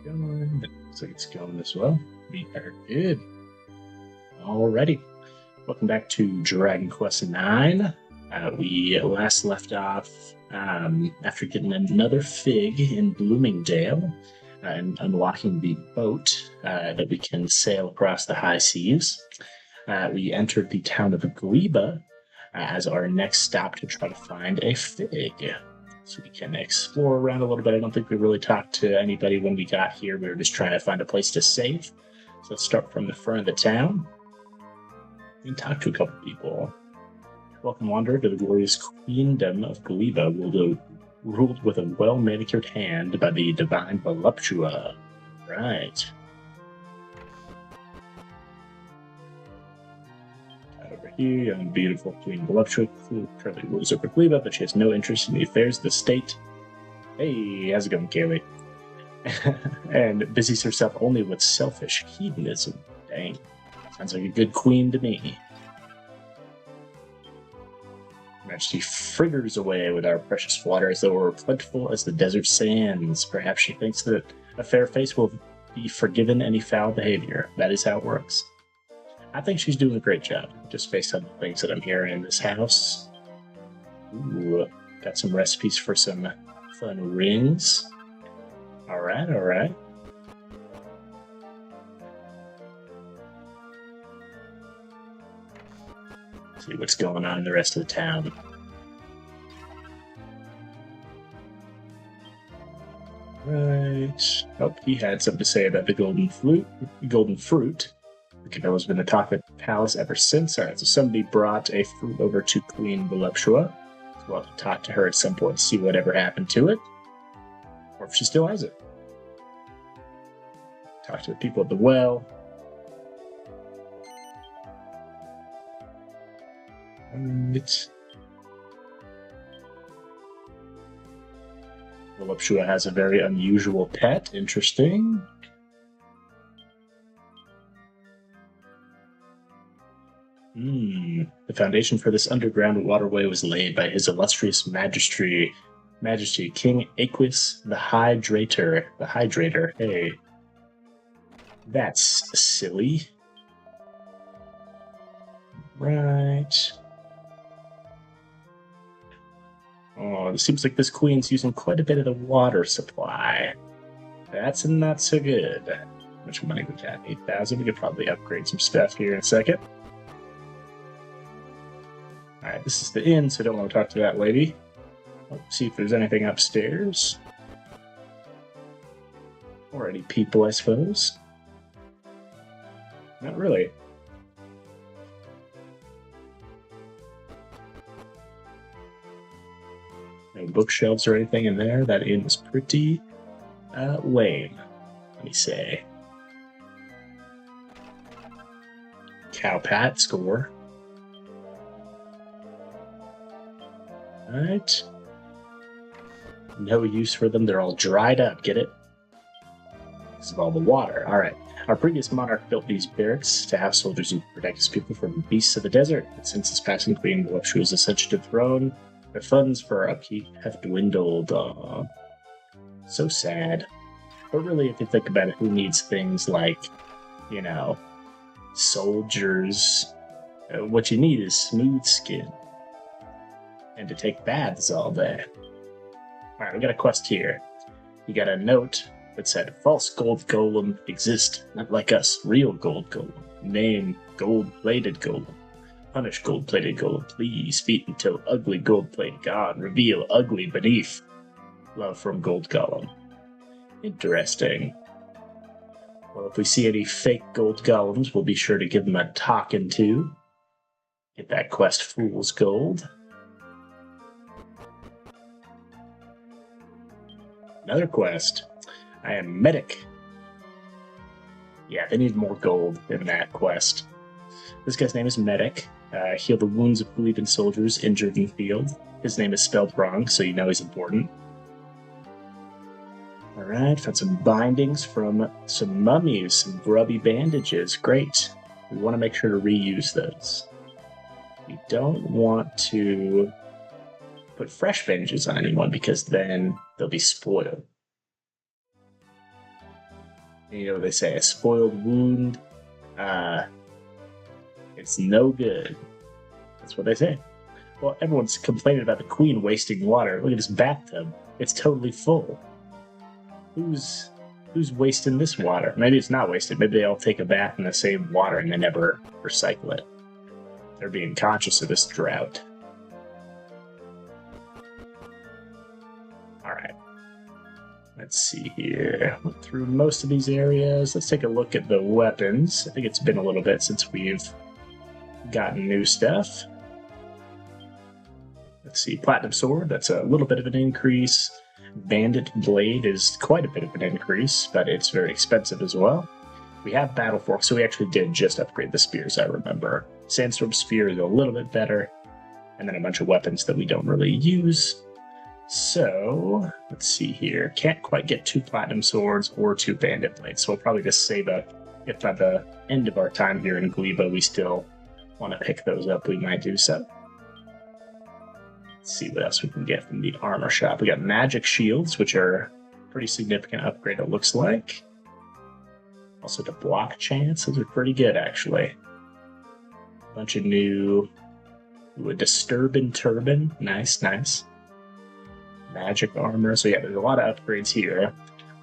going? Looks like it's going as well. We are good. Alrighty. Welcome back to Dragon Quest IX. We last left off after getting another fig in Bloomingdale and unlocking the boat that we can sail across the high seas. We entered the town of Gleba as our next stop to try to find a fig. So we can explore around a little bit. I don't think we really talked to anybody when we got here. We were just trying to find a place to save. So let's start from the front of the town and talk to a couple people. Welcome, wanderer, to the glorious queendom of Gleba, ruled with a well-manicured hand by the divine Voluptua. Right. Over here, young beautiful Queen Voluptua currently rules over Gleba, but she has no interest in the affairs of the state. Hey, how's it going, Kaylee? And busies herself only with selfish hedonism. Dang. Sounds like a good queen to me. Majesty fritters away with our precious water as though it were plentiful as the desert sands. Perhaps she thinks that a fair face will be forgiven any foul behavior. That is how it works. I think she's doing a great job, just based on the things that I'm hearing in this house. Ooh, got some recipes for some fun rings. Alright, alright. See what's going on in the rest of the town. Right. Oh, he had something to say about the golden fruit. The Camilla's been the talk of the palace ever since. Alright, so somebody brought a fruit over to Queen Voluptua. So we'll have to talk to her at some point to see whatever happened to it. Or if she still has it. Talk to the people at the well. Voluptua has a very unusual pet. Interesting. The foundation for this underground waterway was laid by his illustrious Majesty King Aquis the Hydrator. Hey. That's silly. Right. Oh, it seems like this queen's using quite a bit of the water supply. That's not so good. How much money we got? 8,000. We could probably upgrade some stuff here in a second. Alright, this is the inn, so I don't want to talk to that lady. Let's see if there's anything upstairs. Or any people, I suppose. Not really. No bookshelves or anything in there. That inn is pretty lame, let me say. Cowpat score. Alright. No use for them. They're all dried up. Get it? Because of all the water. Alright. Our previous monarch built these barracks to have soldiers who protect his people from beasts of the desert. But since his passing, Queen Voluptua's ascension to the throne, the funds for our upkeep have dwindled. So sad. But really, if you think about it, who needs things like, you know, soldiers? What you need is smooth skin. And to take baths all day. Alright, we got a quest here. You got a note that said, false gold golem exist, not like us, real gold golem. Name gold-plated golem. Punish gold-plated golem, please. Feet until ugly gold-plated god. Reveal ugly beneath. Love from gold golem. Interesting. Well, if we see any fake gold golems, we'll be sure to give them a talking to. Get that quest fool's gold. Another quest. I am medic. Yeah, they need more gold in that quest. This guy's name is Medic. Heal the wounds of bleeding soldiers injured in the field. His name is spelled wrong, so you know he's important. Alright, found some bindings from some mummies, some grubby bandages. Great. We want to make sure to reuse those. We don't want to put fresh bandages on anyone because then they'll be spoiled. You know what they say, a spoiled wound, it's no good. That's what they say. Well, everyone's complaining about the queen wasting water. Look at this bathtub. It's totally full. Who's wasting this water? Maybe it's not wasted. Maybe they all take a bath in the same water and they never recycle it. They're being conscious of this drought. Alright. Let's see here. Went through most of these areas. Let's take a look at the weapons. I think it's been a little bit since we've gotten new stuff. Let's see, Platinum Sword, that's a little bit of an increase. Bandit Blade is quite a bit of an increase, but it's very expensive as well. We have Battle Fork, so we actually did just upgrade the spears, I remember. Sandstorm Spear is a little bit better, and then a bunch of weapons that we don't really use. So, let's see here. Can't quite get 2 Platinum Swords or 2 Bandit Blades, so we'll probably just save up. If by the end of our time here in Gleba we still want to pick those up, we might do so. Let's see what else we can get from the armor shop. We got magic shields, which are a pretty significant upgrade, it looks like. Also the block chance, those are pretty good actually. Bunch of new... Ooh, a Disturbin Turban, nice, nice. Magic armor, so yeah, there's a lot of upgrades here,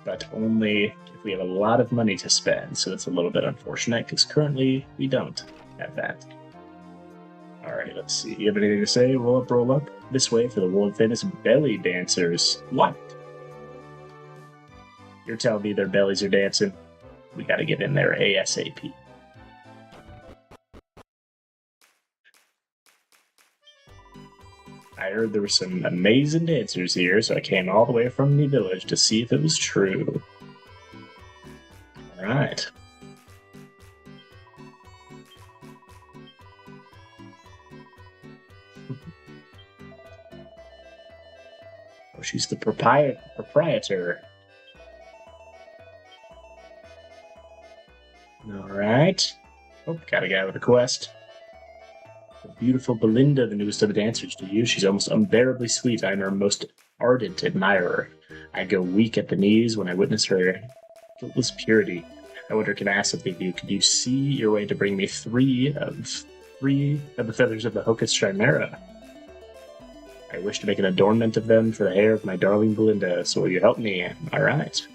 but only if we have a lot of money to spend, so that's a little bit unfortunate, because currently we don't have that. Alright, let's see. You have anything to say? Roll up, roll up. This way for the world famous belly dancers. What? You're telling me their bellies are dancing? We gotta get in there ASAP. I heard there were some amazing dancers here, so I came all the way from the village to see if it was true. Alright. Oh, she's the proprietor. Alright. Oh, got a guy with a quest. The beautiful Belinda, the newest of the dancers to you. She's almost unbearably sweet. I am her most ardent admirer. I go weak at the knees when I witness her guiltless purity. I wonder, can I ask something of you? Could you see your way to bring me three of the feathers of the Hocus Chimera? I wish to make an adornment of them for the hair of my darling Belinda, so will you help me? Alright.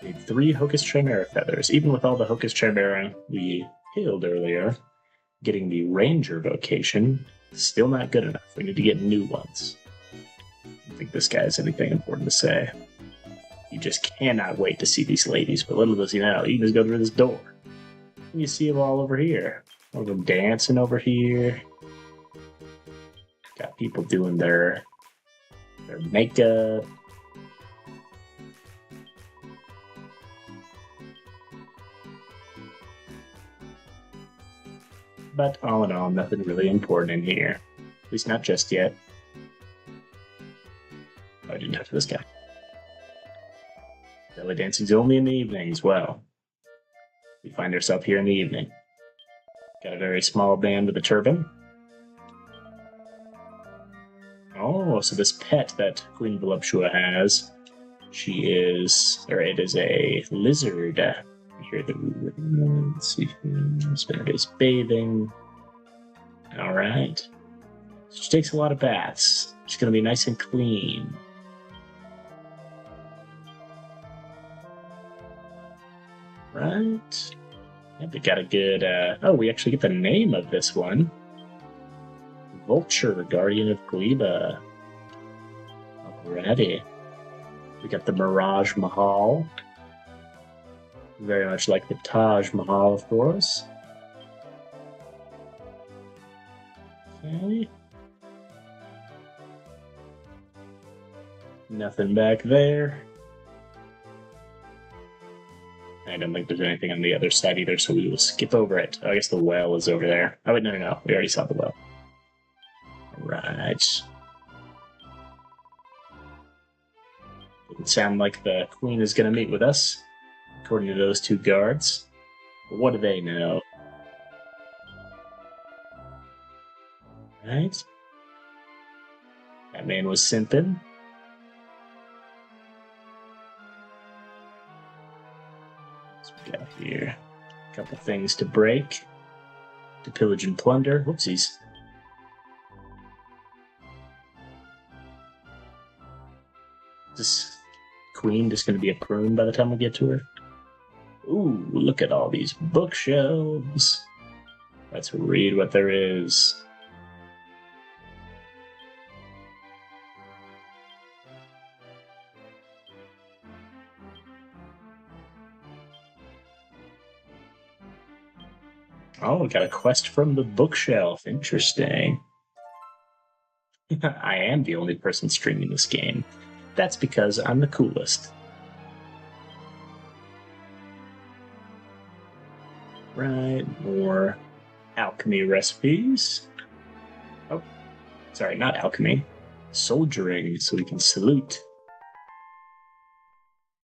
Need 3 Hocus Chimera feathers. Even with all the Hocus Chimera we killed earlier, getting the Ranger vocation, still not good enough. We need to get new ones. I don't think this guy has anything important to say. You just cannot wait to see these ladies, but little does he know, you can just go through this door. You see them all over here. All of them dancing over here. Got people doing their makeup. But all in all, nothing really important in here. At least not just yet. Oh, I didn't have this guy. Belly dancing's only in the evenings. Well, we find ourselves here in the evening. Got a very small band with a turban. Oh, so this pet that Queen Voluptua has, it is a lizard. Here, let's see, spend her days bathing. Alright. She takes a lot of baths. She's gonna be nice and clean. Right. Yeah, we got a good, oh, we actually get the name of this one. Vulture, Guardian of Gleba. Alrighty. We got the Mirage Mahal. Very much like the Taj Mahal, of course. Okay. Nothing back there. I don't think there's anything on the other side either, so we will skip over it. Oh, I guess the well is over there. Oh, wait, no. We already saw the well. Right. Doesn't sound like the queen is going to meet with us, according to those 2 guards. But what do they know? Right. That man was simping. Here. A couple things to break. To pillage and plunder. Whoopsies. This queen just going to be a prune by the time we get to her? Ooh, look at all these bookshelves. Let's read what there is. Oh, we got a quest from the bookshelf. Interesting. I am the only person streaming this game. That's because I'm the coolest. Right, more alchemy recipes. Oh, sorry, not alchemy. Soldiering, so we can salute.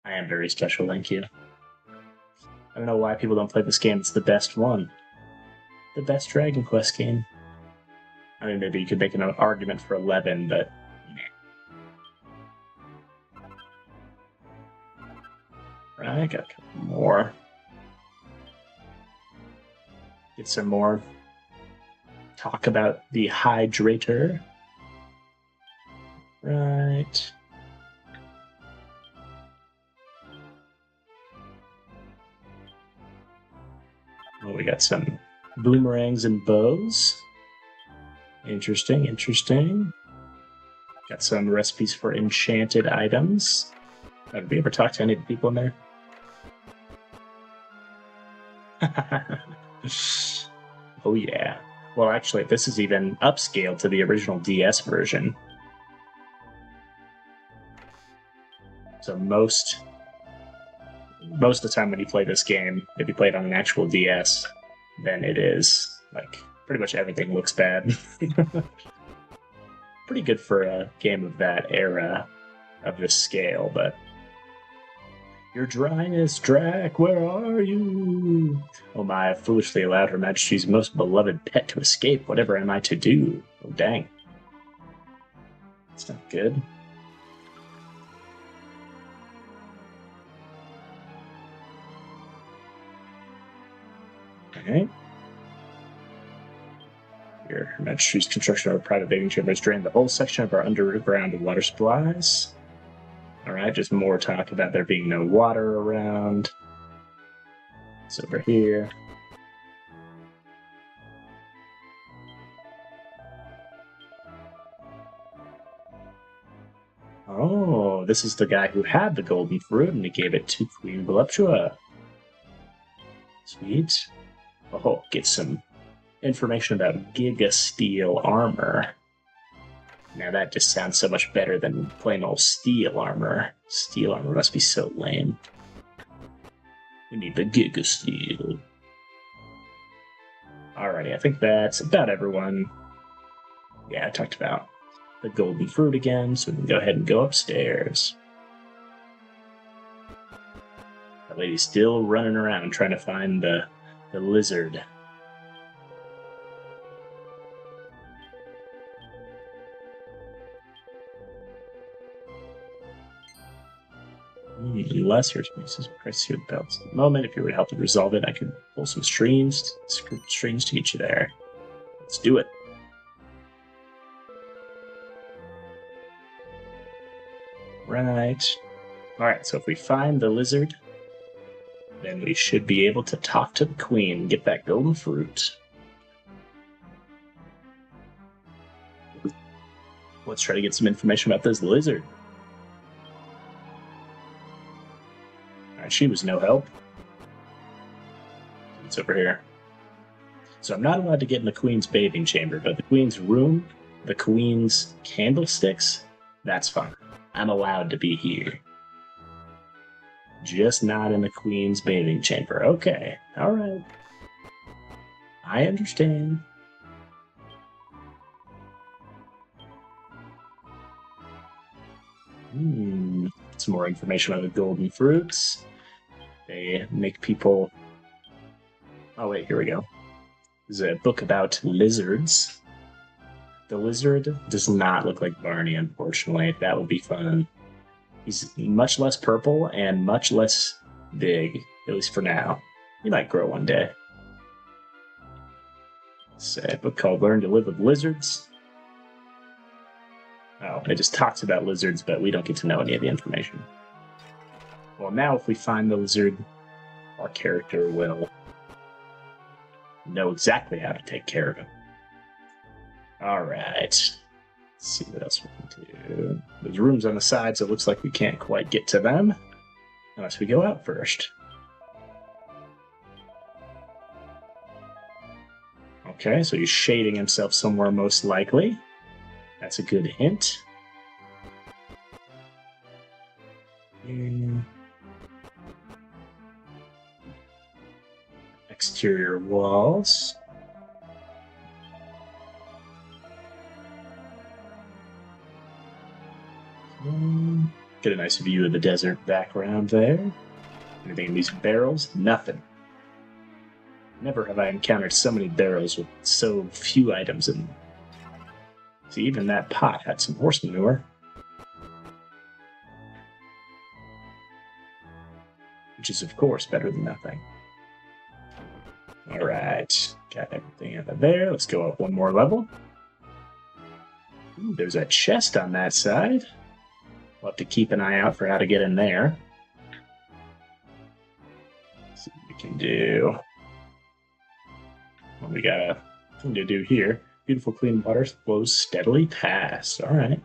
I am very special, thank you. I don't know why people don't play this game. It's the best one. The best Dragon Quest game. I mean, maybe you could make an argument for 11, but... Right, got a couple more. Get some more talk about the Hydrator. Right. Well, we got some boomerangs and bows. Interesting, interesting. Got some recipes for enchanted items. Have we ever talked to any of the people in there? Oh yeah. Well, actually, this is even upscaled to the original DS version. So most of the time when you play this game, if you play it on an actual DS, then it is like pretty much everything looks bad. Pretty good for a game of that era, of this scale, but your dryness, Drac, where are you? Oh my, I foolishly allowed Her Majesty's most beloved pet to escape. Whatever am I to do? Oh dang. That's not good. Okay. Here, Her Majesty's construction of our private bathing chamber has drained the whole section of our underground water supplies. Alright, just more talk about there being no water around. It's over here. Oh, this is the guy who had the golden fruit and he gave it to Queen Voluptua. Sweet. Oh, get some information about Giga Steel armor. Now that just sounds so much better than plain old steel armor. Steel armor must be so lame. We need the Giga Steel. Alrighty, I think that's about everyone. Yeah, I talked about the golden fruit again, so we can go ahead and go upstairs. That lady's still running around trying to find the lizard. Lesser species price here belts. At the moment, if you were to help to resolve it, I could pull some strings to get you there. Let's do it. Right. Alright, so if we find the lizard, then we should be able to talk to the queen and get that golden fruit. Let's try to get some information about this lizard. Alright, she was no help. It's over here. So I'm not allowed to get in the queen's bathing chamber, but the queen's room, the queen's candlesticks, that's fine. I'm allowed to be here. Just not in the queen's bathing chamber. Okay, alright. I understand. Some more information on the golden fruits. They make people... Oh wait, here we go. There's a book about lizards. The lizard does not look like Barney, unfortunately. That would be fun. He's much less purple and much less big, at least for now. You might grow one day. It's a book called Learn to Live with Lizards. Oh, it just talks about lizards, but we don't get to know any of the information. Well, now if we find the lizard, our character will know exactly how to take care of him. All right. Let's see what else we can do. There's rooms on the side, so it looks like we can't quite get to them unless we go out first. Okay, so he's shading himself somewhere most likely. That's a good hint. Exterior walls. Get a nice view of the desert background there. Anything in these barrels? Nothing. Never have I encountered so many barrels with so few items in them. See, even that pot had some horse manure. Which is, of course, better than nothing. Alright, got everything out of there. Let's go up one more level. Ooh, there's a chest on that side. We'll have to keep an eye out for how to get in there. Let's see what we can do. Well, we got a thing to do here. Beautiful clean water flows steadily past. Alright.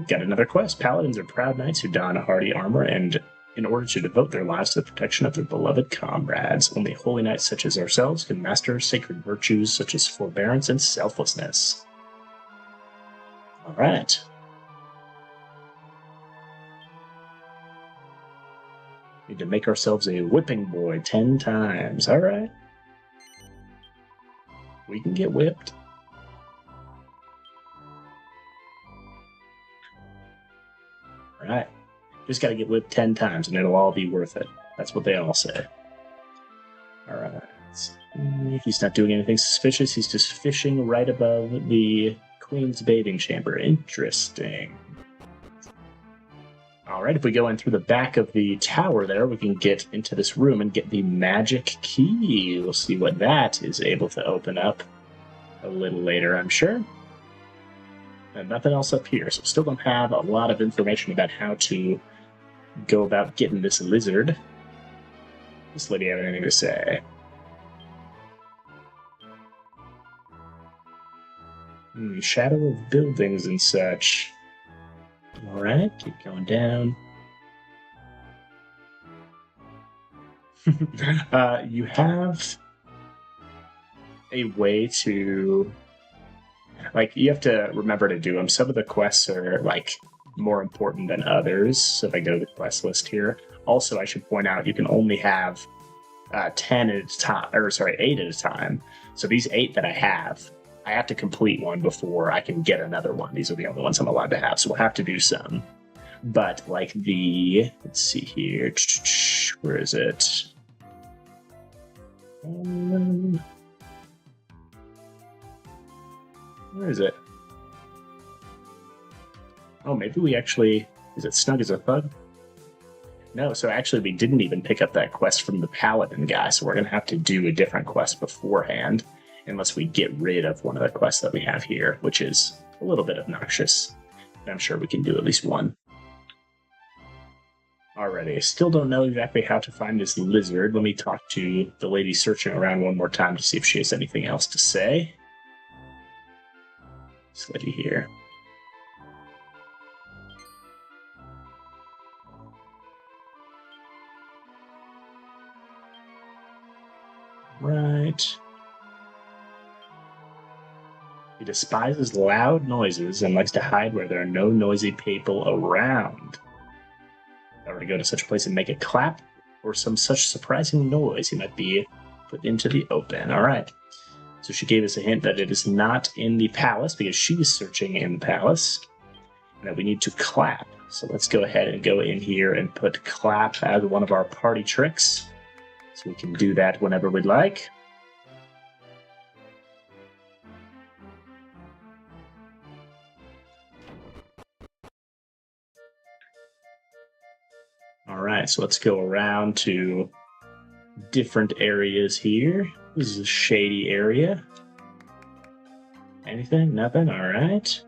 Got another quest. Paladins are proud knights who don hardy armor and in order to devote their lives to the protection of their beloved comrades. Only holy knights such as ourselves can master sacred virtues such as forbearance and selflessness. Alright. Need to make ourselves a whipping boy 10 times. Alright. We can get whipped. Alright. Just gotta get whipped 10 times and it'll all be worth it. That's what they all say. Alright. He's not doing anything suspicious. He's just fishing right above the Queen's bathing chamber. Interesting. Alright, if we go in through the back of the tower there, we can get into this room and get the magic key. We'll see what that is able to open up a little later, I'm sure. And nothing else up here, so still don't have a lot of information about how to go about getting this lizard. This lady have anything to say? Shadow of buildings and such. Alright, keep going down. You have a way to... Like, you have to remember to do them. Some of the quests are, like, more important than others. So if I go to the quest list here. Also, I should point out, you can only have 10 at a time, or sorry, 8 at a time. So these 8 that I have to complete one before I can get another one. These are the only ones I'm allowed to have, so we'll have to do some. But, like, let's see here. Where is it? Where is it? Oh, maybe we actually... Is it Snug as a Thug? No, so actually we didn't even pick up that quest from the Paladin guy, so we're going to have to do a different quest beforehand, unless we get rid of one of the quests that we have here, which is a little bit obnoxious. I'm sure we can do at least one. Alrighty, I still don't know exactly how to find this lizard. Let me talk to the lady searching around one more time to see if she has anything else to say. This lady here. Right. He despises loud noises and likes to hide where there are no noisy people around. If I were to go to such a place and make a clap or some such surprising noise, he might be put into the open. All right. So she gave us a hint that it is not in the palace because she is searching in the palace, and that we need to clap. So let's go ahead and go in here and put clap as one of our party tricks. So we can do that whenever we'd like. All right, so let's go around to different areas here. This is a shady area. Anything? Nothing? All right.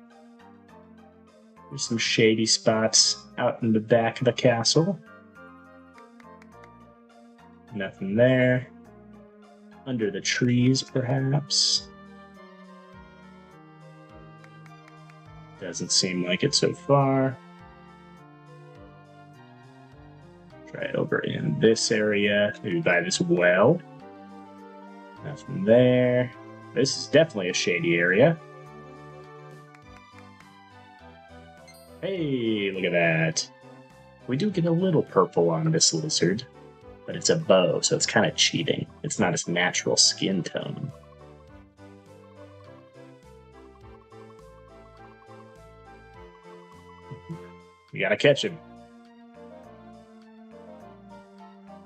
There's some shady spots out in the back of the castle. Nothing there. Under the trees, perhaps. Doesn't seem like it so far. Try over in this area, maybe by this well. Nothing there. This is definitely a shady area. Hey, look at that. We do get a little purple on this lizard, but it's a bow, so it's kind of cheating. It's not his natural skin tone. We gotta catch him.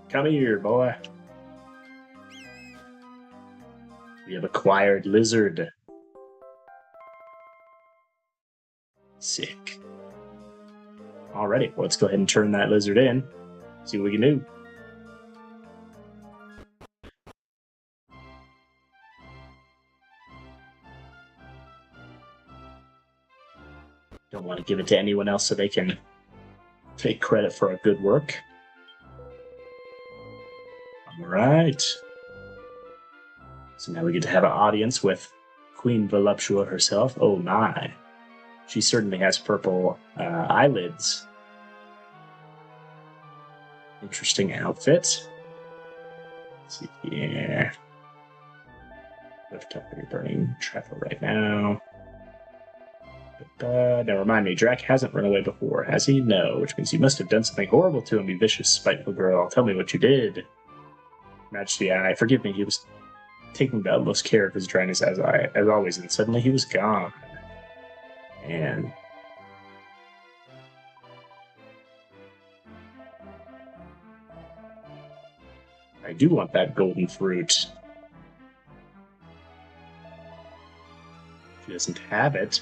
Come here, boy. We have acquired lizard. Sick. Alrighty, well, let's go ahead and turn that lizard in. See what we can do. Don't want to give it to anyone else so they can take credit for our good work. Alright. So now we get to have an audience with Queen Voluptua herself. Oh my. She certainly has purple eyelids. Interesting outfit. Let's see here. Lift up your burning trifle right now. Now remind me, Drac hasn't run away before, has he? No, which means you must have done something horrible to him, you vicious, spiteful girl. Tell me what you did. Majesty, forgive me, he was taking the utmost care of his dryness as always, and suddenly he was gone. And I do want that golden fruit. She doesn't have it.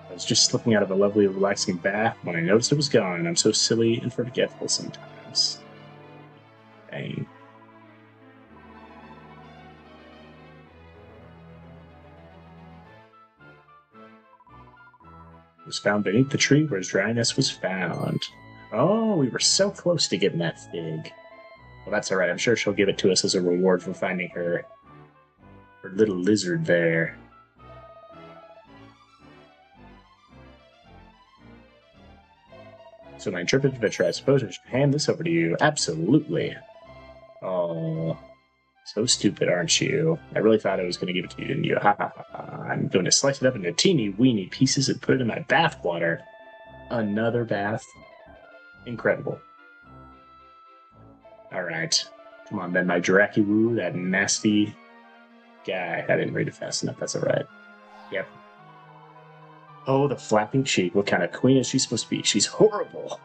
I was just slipping out of a lovely, relaxing bath when I noticed it was gone, and I'm so silly and forgetful sometimes. Dang. It was found beneath the tree where his dryness was found. Oh, we were so close to getting that fig. Well, that's alright. I'm sure she'll give it to us as a reward for finding her little lizard there. So my intrepid adventurer, I suppose I should hand this over to you. Absolutely. Oh, so stupid, aren't you? I really thought I was going to give it to you, didn't you? Ha ha ha. I'm going to slice it up into teeny weeny pieces and put it in my bath water. Another bath. Incredible. Alright. Come on then, my Dracu, that nasty guy. I didn't read it fast enough, that's alright. Yep. Oh, the flapping cheek. What kind of queen is she supposed to be? She's horrible.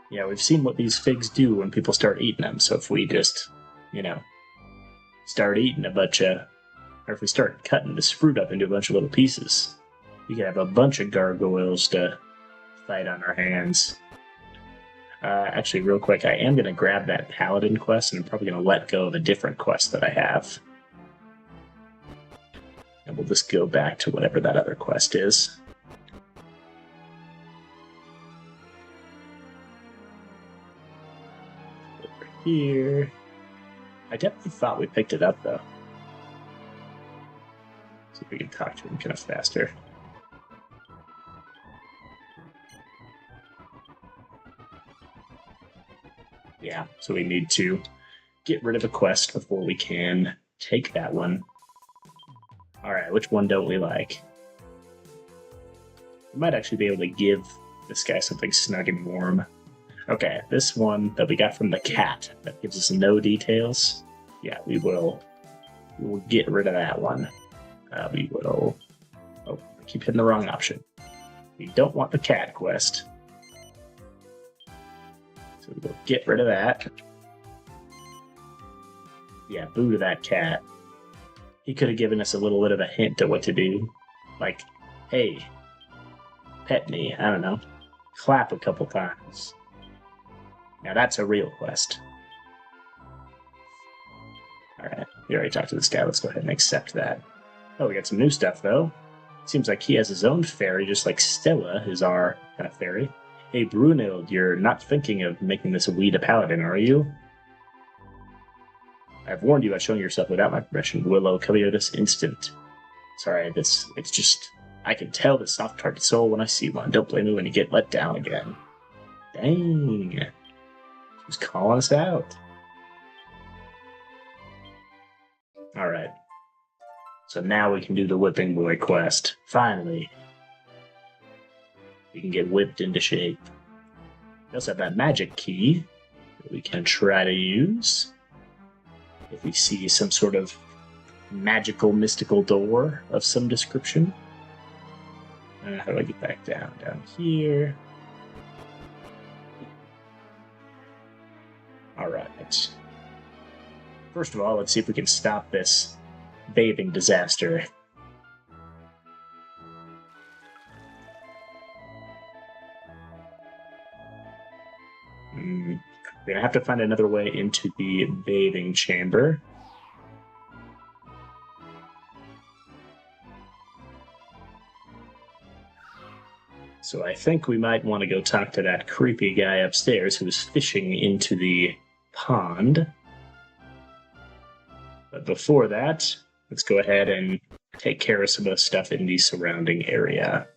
Yeah, we've seen what these figs do when people start eating them, so if we just, start eating a bunch of, or if we start cutting this fruit up into a bunch of little pieces, we could have a bunch of gargoyles to fight on our hands. Actually, real quick, I am going to grab that paladin quest, and I'm probably going to let go of a different quest that I have. And we'll just go back to whatever that other quest is. Over here. I definitely thought we picked it up, though. See if we can talk to him kind of faster. Yeah, so we need to get rid of a quest before we can take that one. Alright, which one don't we like? We might actually be able to give this guy something snug and warm. Okay, this one that we got from the cat that gives us no details. Yeah, we will get rid of that one. We will... Oh, I keep hitting the wrong option. We don't want the cat quest. So we'll get rid of that. Yeah, boo to that cat. He could have given us a little bit of a hint to what to do. Like, Hey, pet me, I don't know. Clap a couple times. Now that's a real quest. Alright, we already talked to this guy. Let's go ahead and accept that. Oh, we got some new stuff, though. Seems like he has his own fairy, just like Stella is our kind of fairy. Hey, Brunhild, you're not thinking of making this weed a paladin, are you? I've warned you about showing yourself without my permission. Willow, come here this instant. Sorry, it's just... I can tell the soft-hearted soul when I see one. Don't blame me when you get let down again. Dang. She's calling us out. Alright. So now we can do the Whipping Boy quest. Finally. We can get whipped into shape. We also have that magic key that we can try to use. If we see some sort of magical, mystical door of some description. How do I get back down? Down here. Alright. First of all, let's see if we can stop this bathing disaster. We're gonna have to find another way into the bathing chamber. So I think we might want to go talk to that creepy guy upstairs who's fishing into the pond. But before that, let's go ahead and take care of some of the stuff in the surrounding area.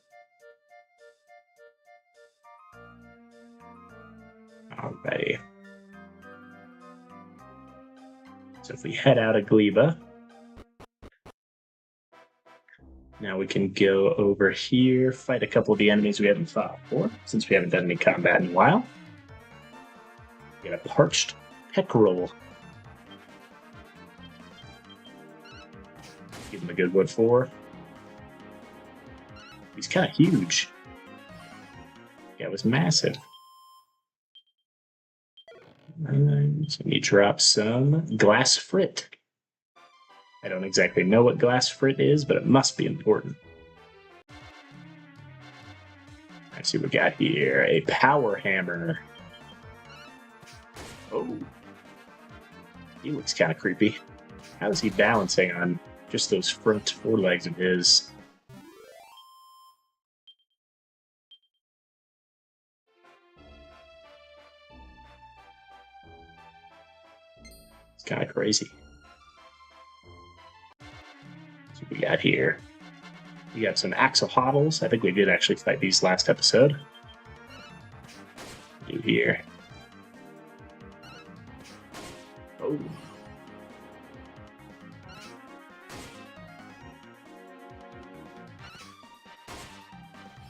Alrighty. So if we head out of Gleba, now we can go over here, fight a couple of the enemies we haven't fought before, since we haven't done any combat in a while. Get a parched peckerel. Give him a good wood for. He's kind of huge. Yeah, it was massive. So he drops some glass frit. I don't exactly know what glass frit is, but it must be important. Let's see what we got here. A power hammer. Oh. He looks kind of creepy. How is he balancing on just those front forelegs of his? It's kind of crazy. So we got here. We got some axolotls. I think we did actually fight these last episode. Do here. Oh.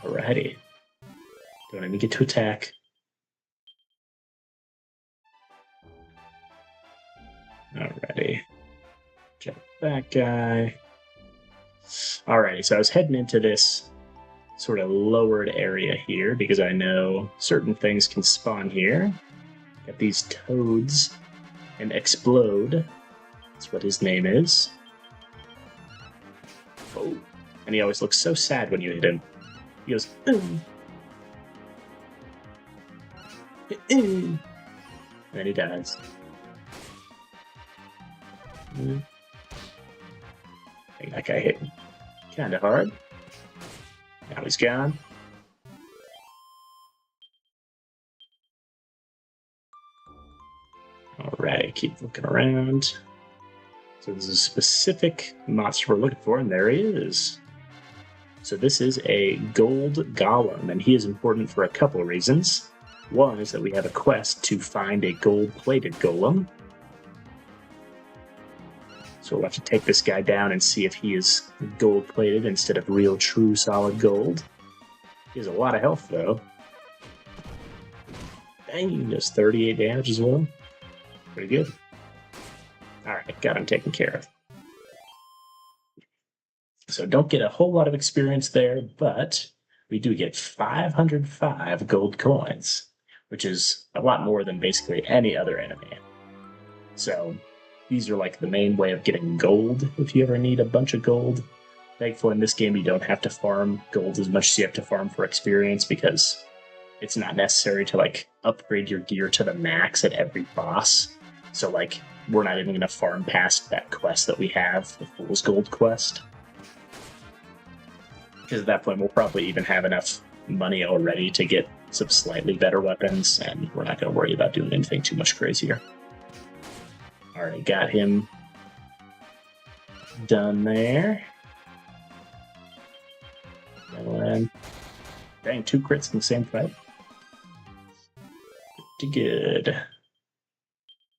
Alrighty. Don't even get to attack. Alrighty. Check that guy. Alrighty, so I was heading into this sort of lowered area here because I know certain things can spawn here. Got these toads and explode. That's what his name is. Oh, and he always looks so sad when you hit him. He goes, and then he dies. I think that guy hit me kind of hard. Now he's gone. Alright, keep looking around. So there's a specific monster we're looking for, and there he is. So this is a gold golem, and he is important for a couple of reasons. One is that we have a quest to find a gold-plated golem. So we'll have to take this guy down and see if he is gold-plated instead of real, true, solid gold. He has a lot of health, though. Dang, he does 38 damage as well. Pretty good. Alright, got him taken care of. So don't get a whole lot of experience there, but we do get 505 gold coins, which is a lot more than basically any other enemy. So these are like the main way of getting gold if you ever need a bunch of gold. Thankfully, in this game, you don't have to farm gold as much as you have to farm for experience because it's not necessary to like upgrade your gear to the max at every boss. So like, we're not even going to farm past that quest that we have, the Fool's Gold quest. Because at that point, we'll probably even have enough money already to get some slightly better weapons, and we're not going to worry about doing anything too much crazier. Already got him done there. Dang, 2 crits in the same fight. Pretty good.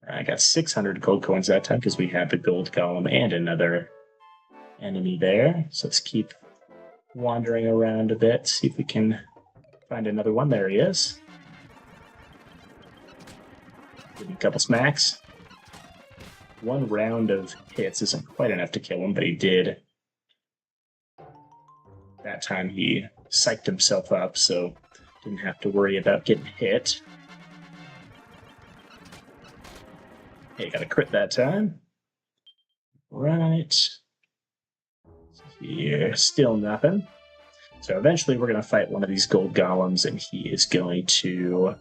I got 600 gold coins that time because we had the gold golem and another enemy there. So let's keep wandering around a bit, see if we can find another one. There he is. Give him a couple smacks. 1 round of hits isn't quite enough to kill him, but he did. That time he psyched himself up, so didn't have to worry about getting hit. Hey, got a crit that time. Right. Here, still nothing. So eventually we're going to fight one of these gold golems, and he is going to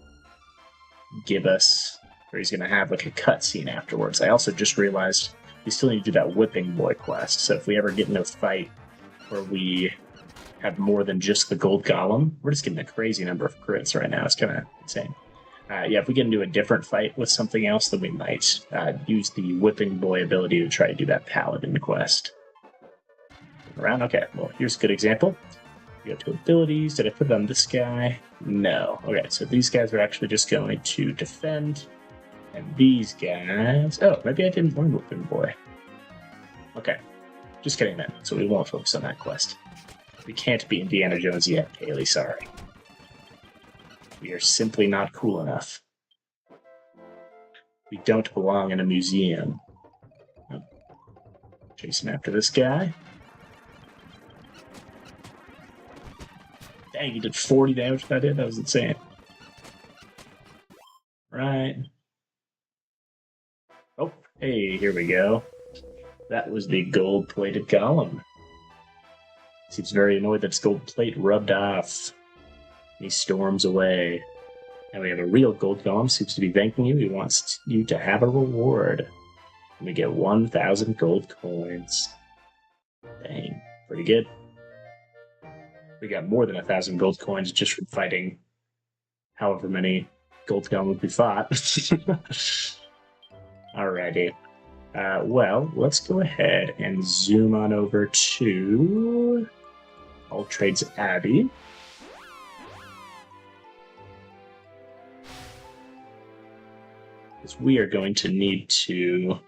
give us, or he's going to have like a cutscene afterwards. I also just realized we still need to do that Whipping Boy quest. So if we ever get in a fight where we have more than just the gold golem, we're just getting a crazy number of crits right now. It's kind of insane. Yeah, if we get into a different fight with something else, then we might use the Whipping Boy ability to try to do that Paladin quest. Around, okay, well, here's a good example. We go to abilities. Did I put it on this guy? No. Okay, so these guys are actually just going to defend. And these guys... Oh, maybe I didn't learn Whipping Boy. Okay, just kidding then. So we won't focus on that quest. We can't be Indiana Jones yet, Haley, sorry. We are simply not cool enough. We don't belong in a museum. Oh. Chasing after this guy. Dang, he did 40 damage that did? That was insane. Right. Oh, hey, here we go. That was the gold-plated golem. Seems very annoyed that his gold plate rubbed off. He storms away. And we have a real gold golem, seems to be thanking you. He wants you to have a reward. And we get 1,000 gold coins. Dang, pretty good. We got more than 1,000 gold coins just from fighting however many gold golems we fought. Alrighty. Well, let's go ahead and zoom on over to Alltrade's Abbey. Because we are going to need to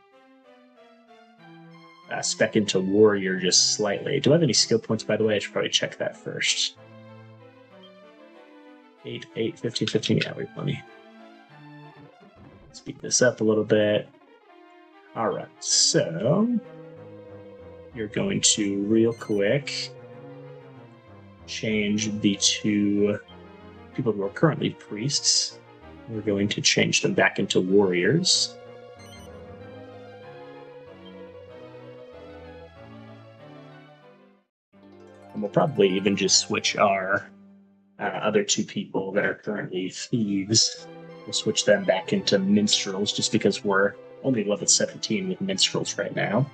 spec into Warrior just slightly. Do I have any skill points, by the way? I should probably check that first. 8, 8, 15, 15. Yeah, we have plenty. Speed this up a little bit. Alright, so you're going to, real quick, change the 2 people who are currently priests. We're going to change them back into warriors. And we'll probably even just switch our other 2 people that are currently thieves. We'll switch them back into minstrels just because we're only level 17 with minstrels right now.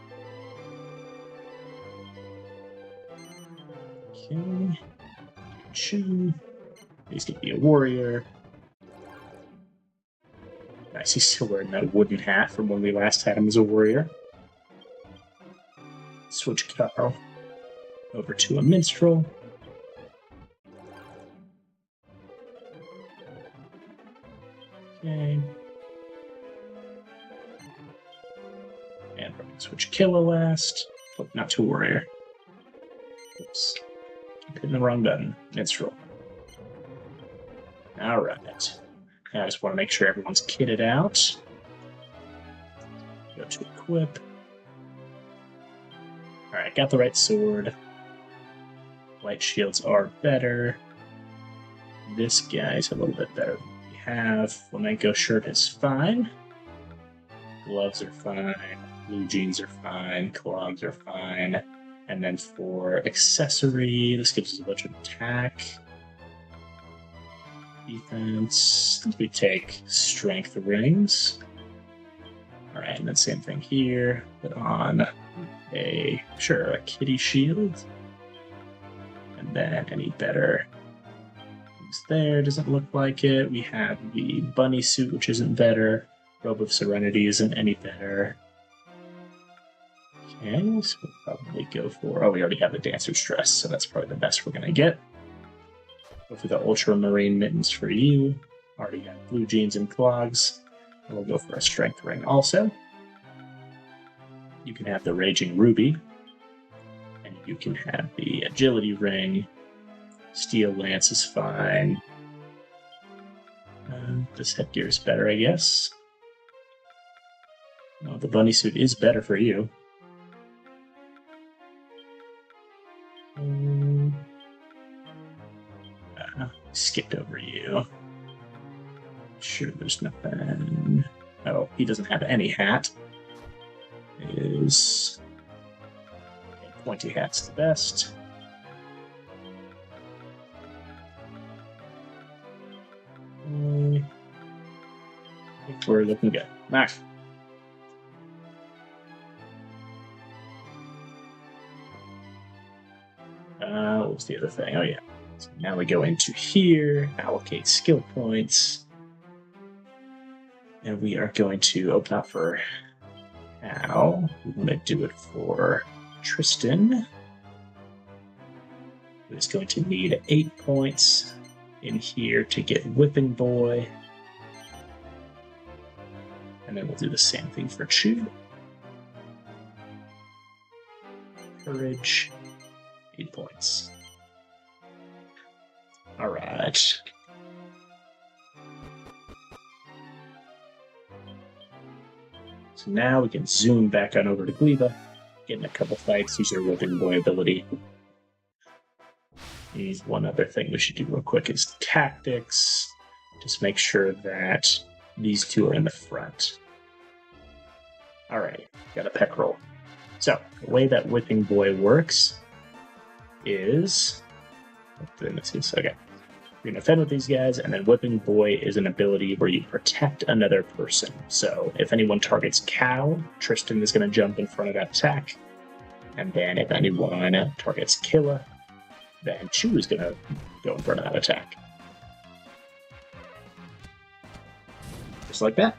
Okay. He's going to be a warrior. Nice, he's still wearing that wooden hat from when we last had him as a warrior. Switch Carl over to a minstrel. Okay. And we're going to switch Killa last. Oh, not to warrior. Oops. Keep hitting the wrong button. Minstrel. Alright. I just want to make sure everyone's kitted out. Go to equip. Alright, got the right sword. Light shields are better. This guy's a little bit better than we have. Flamenco shirt is fine. Gloves are fine. Blue jeans are fine. Clogs are fine. And then for accessory, this gives us a bunch of attack. Defense, we take strength rings. All right, and then same thing here. Put on a kitty shield. And then any better things there? Doesn't look like it. We have the bunny suit, which isn't better. Robe of Serenity isn't any better. Okay, so we'll probably go for... Oh, we already have the Dancer's Dress, so that's probably the best we're going to get. Go for the Ultramarine Mittens for you. Already got blue jeans and clogs. And we'll go for a Strength Ring also. You can have the Raging Ruby. And you can have the Agility Ring. Steel Lance is fine. This headgear is better, I guess. No, the bunny suit is better for you. Skipped over you. Sure, there's nothing. Oh, he doesn't have any hat. Is okay, pointy hat's the best. I think we're looking good. Max. What was the other thing? Oh yeah. So now we go into here, allocate skill points, and we are going to open up for Al. We want to do it for Tristan, who is going to need 8 points in here to get Whipping Boy. And then we'll do the same thing for Chu. Courage, 8 points. All right. So now we can zoom back on over to Gleba, get in a couple fights, use our Whipping Boy ability. And one other thing we should do real quick is tactics. Just make sure that these two are in the front. All right, got a peck roll. So the way that Whipping Boy works is... Okay. You're going to defend with these guys, and then Whipping Boy is an ability where you protect another person. So if anyone targets Cow, Tristan is going to jump in front of that attack. And then if anyone targets Killa, then Chu is going to go in front of that attack. Just like that.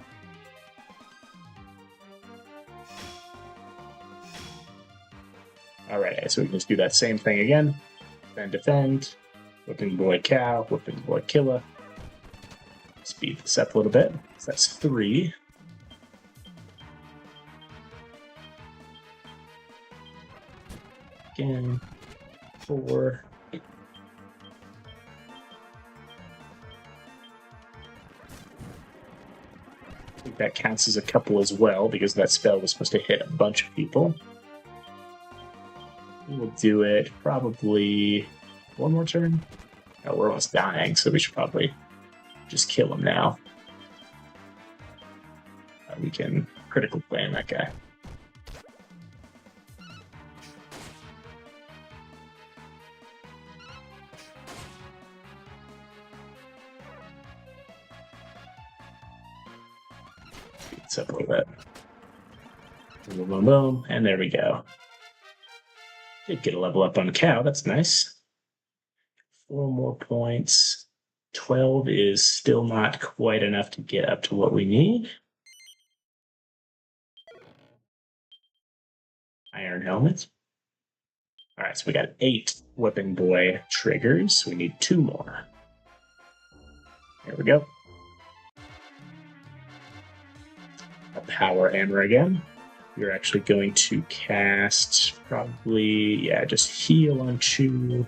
Alright, so we can just do that same thing again. Defend. Whipping Boy Cow, Whipping Boy Killa. Speed this up a little bit. So that's 3. Again, 4. I think that counts as a couple as well, because that spell was supposed to hit a bunch of people. We'll do it probably one more turn. Oh, we're almost dying, so we should probably just kill him now. We can critical plan that guy. Speed this up a little bit. Boom, boom, boom, and there we go. Did get a level up on Cow, that's nice. 4 more points. 12 is still not quite enough to get up to what we need. Iron Helmet. Alright, so we got 8 Whipping Boy triggers. We need 2 more. There we go. A Power Hammer again. We're actually going to cast probably, just heal on Chu.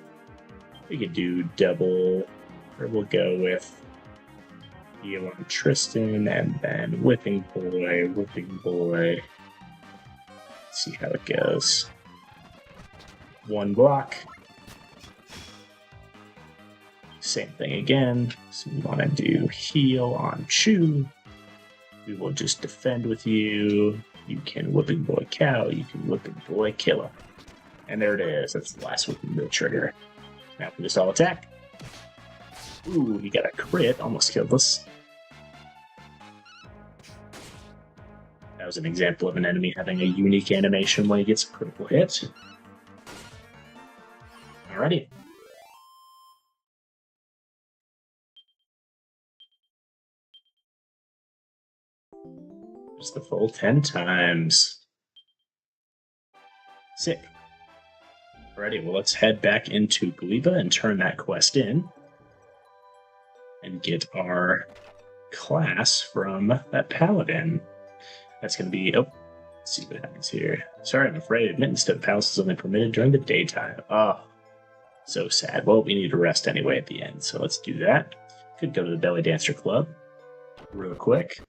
We could do double, or we'll go with heal on Tristan, and then Whipping Boy. Let's see how it goes. 1 block. Same thing again. So we want to do heal on Chu. We will just defend with you. You can Whipping Boy Cow. You can Whipping Boy Killa. And there it is. That's the last one from the trigger. Now we just all attack. Ooh, he got a crit. Almost killed us. That was an example of an enemy having a unique animation when he gets a critical hit. Alrighty. Just the full 10 times. Sick. Alrighty, well, let's head back into Gleba and turn that quest in. And get our class from that paladin. That's going to be... Oh, let's see what happens here. Sorry, I'm afraid admittance to the palace is only permitted during the daytime. Oh, so sad. Well, we need to rest anyway at the end, so let's do that. Could go to the Belly Dancer Club real quick.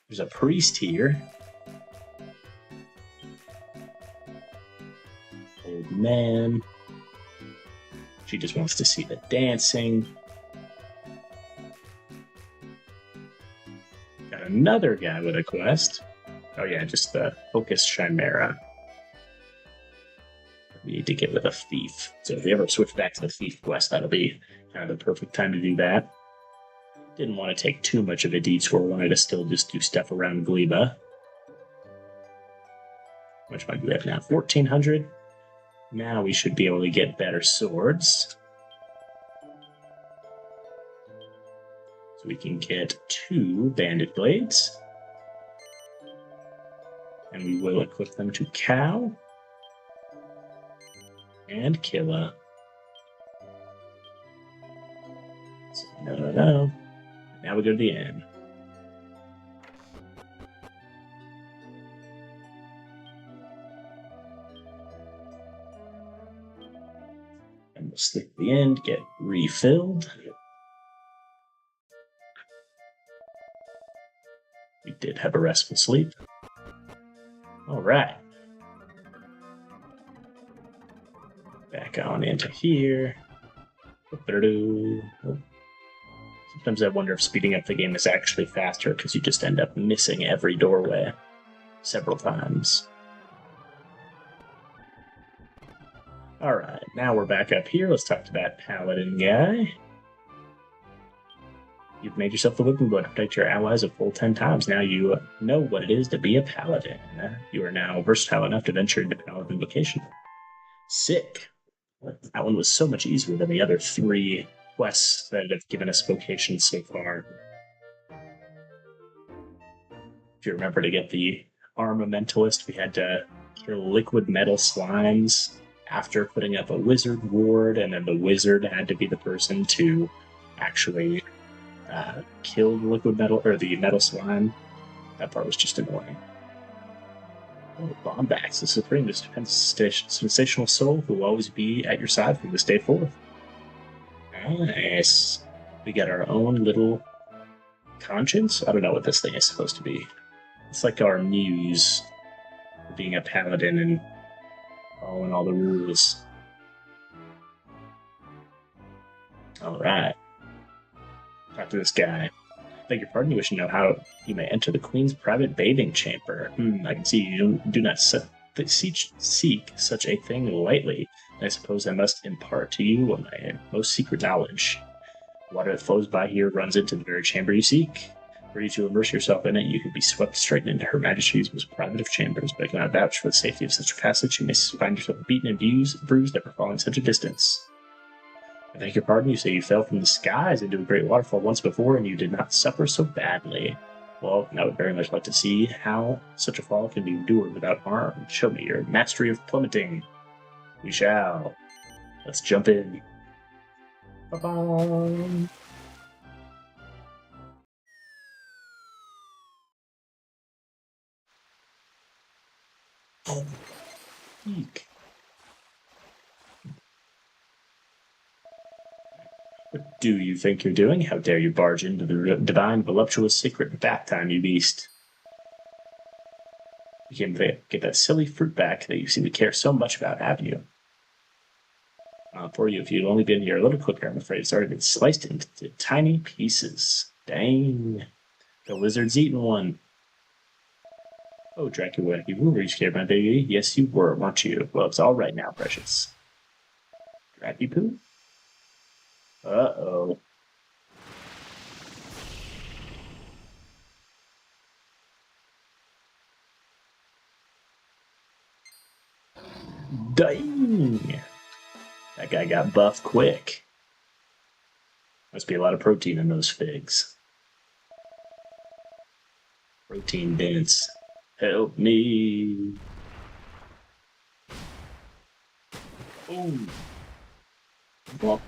There's a priest here. Old man. She just wants to see the dancing. Got another guy with a quest. Oh yeah, just the Focus Chimera. We need to get with a thief. So if we ever switch back to the thief quest, that'll be kind of the perfect time to do that. Didn't want to take too much of a detour. Wanted to still just do stuff around Gleba. How much money do we have now? 1,400. Now we should be able to get better swords. So we can get 2 bandit blades. And we will equip them to Cow and Killa. So, no. Now we go to the end. And we'll stick the end, get refilled. We did have a restful sleep. All right. Back on into here. Sometimes I wonder if speeding up the game is actually faster because you just end up missing every doorway several times. Alright, now we're back up here. Let's talk to that paladin guy. You've made yourself the whipping bow to protect your allies a full 10 times. Now you know what it is to be a paladin. You are now versatile enough to venture into paladin vocation. Sick. That one was so much easier than the other 3 quests that have given us vocations so far. If you remember, to get the Armamentalist, we had to kill liquid metal slimes after putting up a wizard ward, and then the wizard had to be the person to actually kill the liquid metal, or the metal slime. That part was just annoying. Oh, Bombax, the supreme sensational soul who will always be at your side from this day forth. Nice. We got our own little conscience? I don't know what this thing is supposed to be. It's like our muse for being a paladin and following all the rules. Alright. Talk to this guy. Beg your pardon, you wish to know how you may enter the Queen's private bathing chamber. I can see you do not seek such a thing lightly. I suppose I must impart to you my most secret knowledge. Water that flows by here runs into the very chamber you seek. Were you to immerse yourself in it, you could be swept straight into Her Majesty's most private of chambers, but I cannot vouch for the safety of such a passage. You may find yourself beaten and bruised after falling such a distance. I beg your pardon, you say you fell from the skies into a great waterfall once before, and you did not suffer so badly. Well, I would very much like to see how such a fall can be endured without harm. Show me your mastery of plummeting. We shall. Let's jump in. Ba-bum. Oh, eek. What do you think you're doing? How dare you barge into the divine, voluptuous secret bath time, you beast? You came to get that silly fruit back that you seem to care so much about, haven't you? For you, if you'd only been here a little quicker, I'm afraid it's already been sliced into tiny pieces. Dang. The lizard's eaten one. Oh, Dracula, you were scared, my baby. Yes, you were, weren't you? Well, it's all right now, precious. Dracupoo? Uh-oh. Dang! That guy got buff quick. Must be a lot of protein in those figs. Protein dense. Help me. Oh. Well,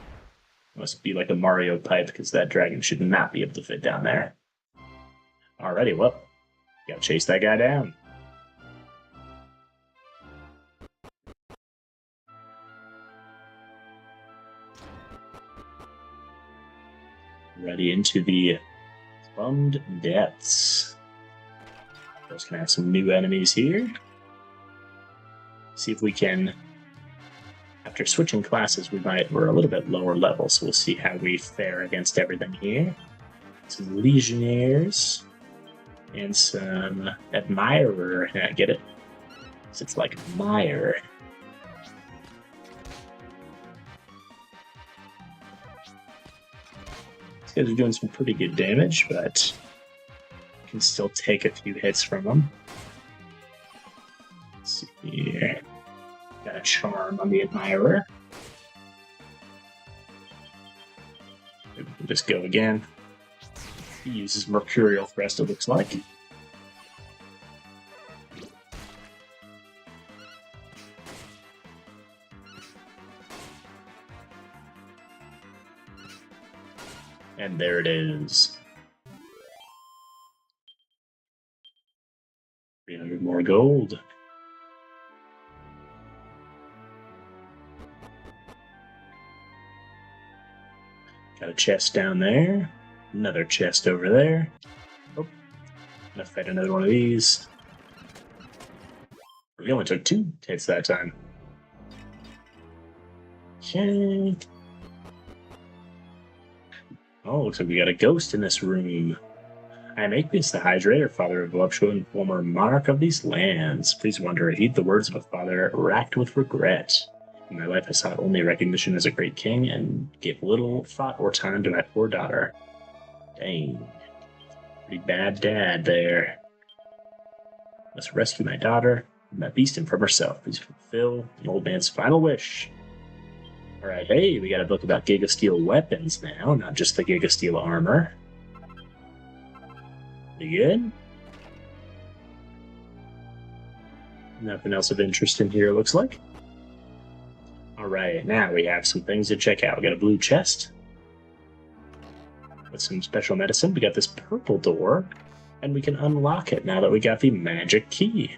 must be like a Mario pipe because that dragon should not be able to fit down there. Alrighty, well, gotta chase that guy down. Ready into the plumbed depths. Just gonna have some new enemies here. See if we can. After switching classes, we're a little bit lower level, so we'll see how we fare against everything here. Some Legionnaires and some Admirer. Yeah, get it? So it's like Admire. These guys are doing some pretty good damage, but can still take a few hits from them. Let's see here. Got a charm on the Admirer. Maybe we can just go again. He uses Mercurial Thrust, it looks like. And there it is. 300 more gold. Got a chest down there. Another chest over there. Oh, gonna fight another one of these. We only took 2 hits that time. Okay. Oh, looks like we got a ghost in this room. I am Apius the Hydrator, father of Voluptuo and former monarch of these lands. Please wonder, heed the words of a father racked with regret. In my life, I sought only recognition as a great king and gave little thought or time to my poor daughter. Dang. Pretty bad dad there. Must rescue my daughter and that beast and from herself. Please fulfill an old man's final wish. Alright, hey, we got a book about Gigasteel weapons now, not just the Gigasteel armor. Pretty good. Nothing else of interest in here, looks like. Alright, now we have some things to check out. We got a blue chest with some special medicine. We got this purple door, and we can unlock it now that we got the magic key.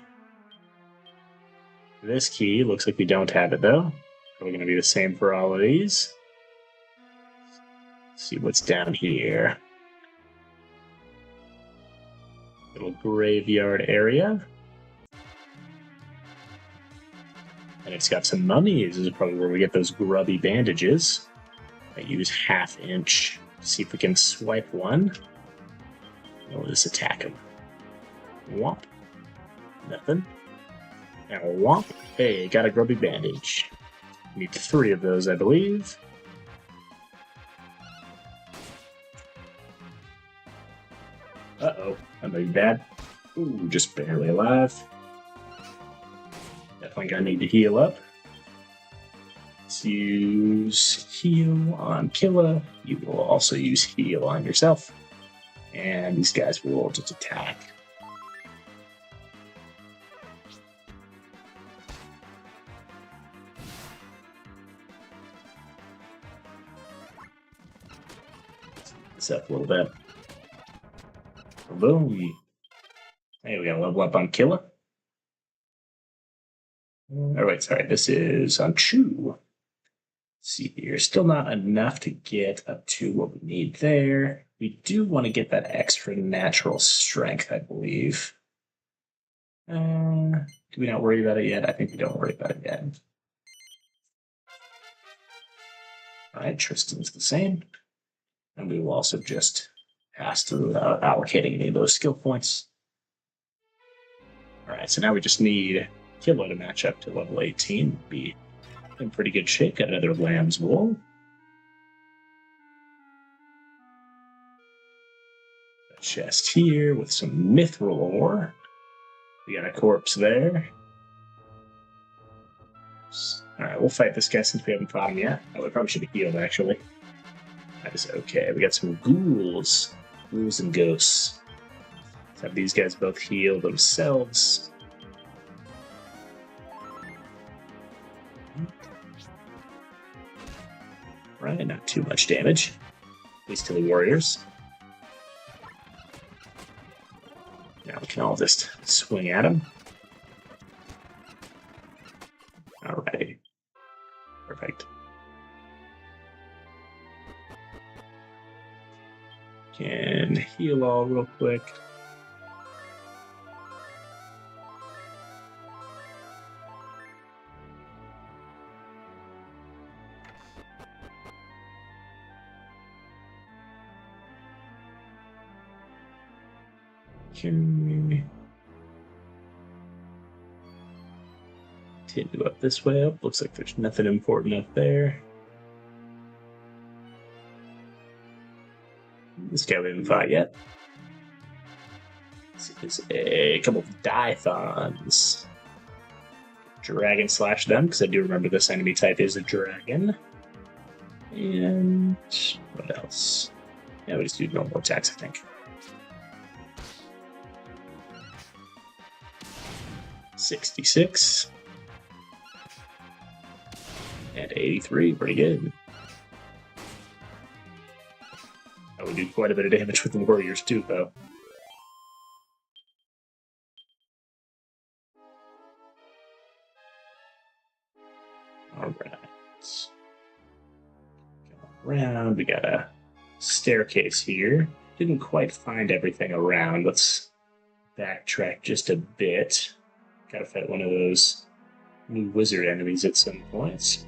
This key looks like we don't have it, though. Probably going to be the same for all of these. Let's see what's down here. Little graveyard area. And it's got some mummies. This is probably where we get those grubby bandages. I use 1/2 inch. See if we can swipe one. We'll just attack him. Womp. Nothing. Now womp. Hey, got a grubby bandage. Need 3 of those, I believe. Uh-oh. That may be bad. Ooh, just barely alive. Definitely gonna need to heal up. Let's use heal on Killa. You will also use heal on yourself. And these guys will just attack. This up a little bit. Boom. Hey, we got a level up on Killa. Oh, wait, sorry. This is on Chu. Let's see here. Still not enough to get up to what we need there. We do want to get that extra natural strength, I believe. Do we not worry about it yet? I think we don't worry about it yet. Alright, Tristan's the same. And we will also just pass through without allocating any of those skill points. Alright, so now we just need Kilo to match up to level 18. Be in pretty good shape. Got another Lamb's Wool. A chest here with some Mithril ore. We got a corpse there. Alright, we'll fight this guy since we haven't fought him yet. Oh, we probably should have healed, actually. That is okay. We got some ghouls. Ghouls and ghosts. Let's have these guys both heal themselves. Right, not too much damage. At least to the warriors. Now we can all just swing at him. Alrighty. Perfect. Can heal all real quick. Continue up this way up. Looks like there's nothing important up there. This guy we haven't fought yet. This is a couple of Dythons. Dragon slash them, because I do remember this enemy type is a dragon. And what else? Yeah, we just do normal attacks, I think. 66. And 83, pretty good. Oh, we do quite a bit of damage with the warriors too, though. Alright. Go around, we got a staircase here. Didn't quite find everything around. Let's backtrack just a bit. Gotta fight one of those new wizard enemies at some point.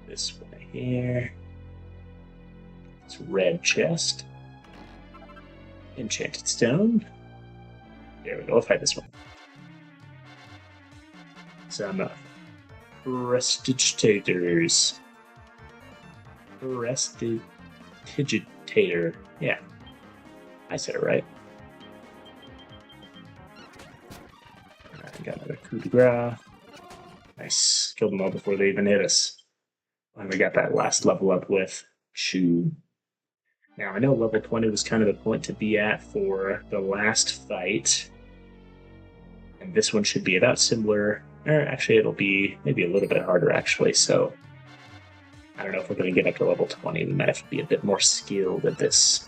This way here. It's red chest. Enchanted stone. There we go, I'll fight this one. Some prestigitators. Prestidigitator. Yeah. I said it right. Got another coup de grace. Nice. Killed them all before they even hit us. And we got that last level up with Shu. Now, I know level 20 was kind of the point to be at for the last fight. And this one should be about similar. Or actually, it'll be maybe a little bit harder, actually. So, I don't know if we're going to get up to level 20. We might have to be a bit more skilled at this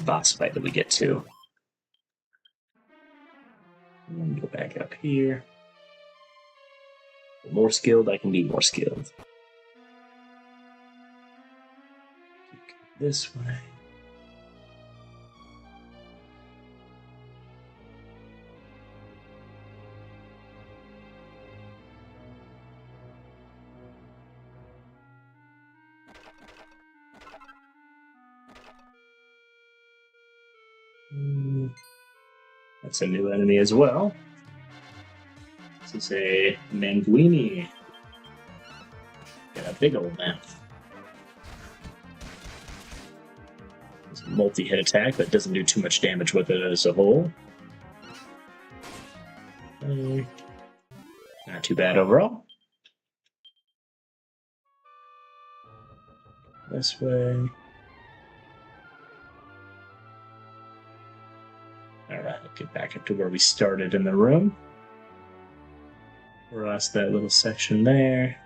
boss fight that we get to. And go back up here. The more skilled, I can be more skilled. This way. That's a new enemy as well. This is a Manguini. Got a big old mouth. It's a multi-hit attack that doesn't do too much damage with it as a whole. Not too bad overall. This way. Alright, get back up to where we started in the room. Cross that little section there.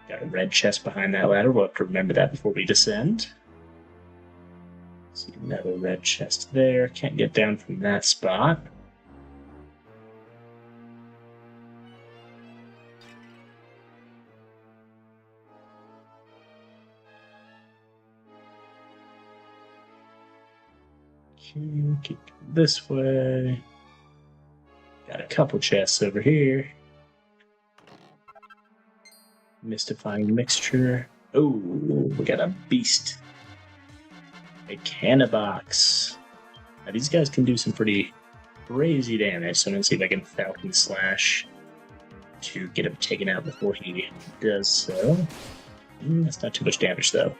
Got a red chest behind that ladder. We'll have to remember that before we descend. See another red chest there. Can't get down from that spot. Keep this way. Got a couple chests over here. Mystifying mixture. Oh, we got a beast. A Canabox. Now, these guys can do some pretty crazy damage, so I'm going to see if I can Falcon Slash to get him taken out before he does so. That's not too much damage, though.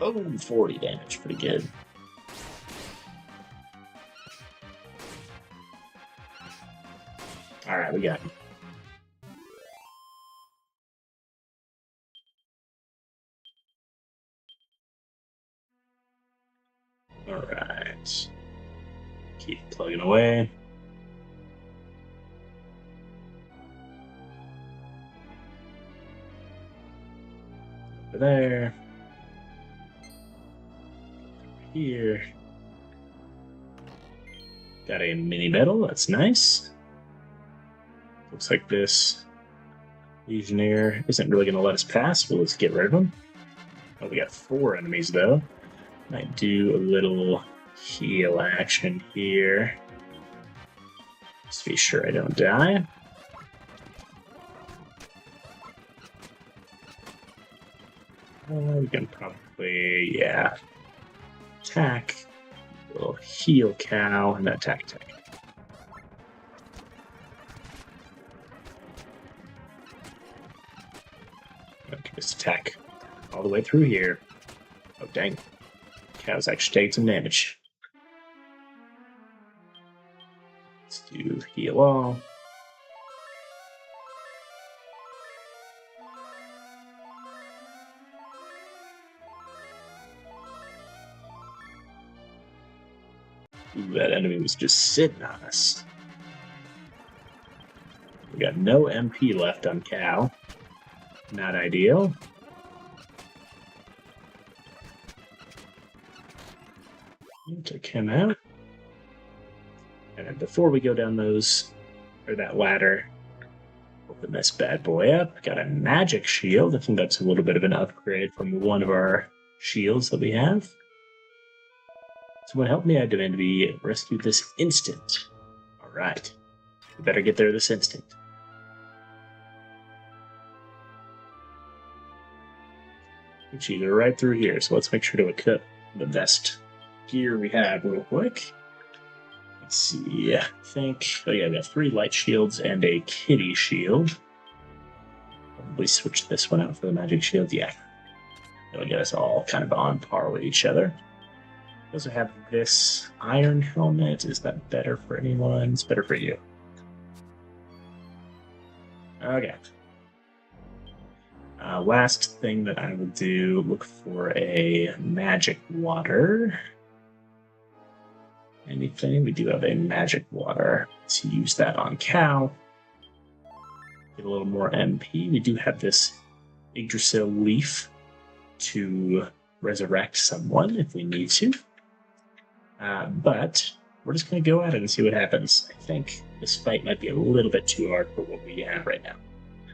Oh, 40 damage. Pretty good. Alright, we got him. Alright. Keep plugging away. Over there. Here. Got a mini medal, that's nice. Looks like this Legionnaire isn't really going to let us pass, but let's get rid of him. Oh, we got 4 enemies, though. Might do a little heal action here. Just be sure I don't die. We can probably, yeah, attack. A little heal cow and attack. Okay, just attack all the way through here. Oh, dang. Cow's actually taking some damage. Let's do heal all. Ooh, that enemy was just sitting on us. We got no MP left on Cow. Not ideal. Took him out. And then before we go down that ladder, open this bad boy up. Got a magic shield. I think that's a little bit of an upgrade from one of our shields that we have. Someone help me, I demand to be rescued this instant. Alright. We better get there this instant. It's either right through here, so let's make sure to equip the best gear we have real quick. Let's see, I think, oh yeah, we have 3 light shields and a kitty shield. Probably switch this one out for the magic shield, yeah. That'll get us all kind of on par with each other. We also have this iron helmet. Is that better for anyone? It's better for you. Okay. Last thing that I will do, look for a magic water. Anything? We do have a magic water. Let's use that on Cow. Get a little more MP. We do have this Yggdrasil leaf to resurrect someone if we need to. But we're just going to go at it and see what happens. I think this fight might be a little bit too hard for what we have right now.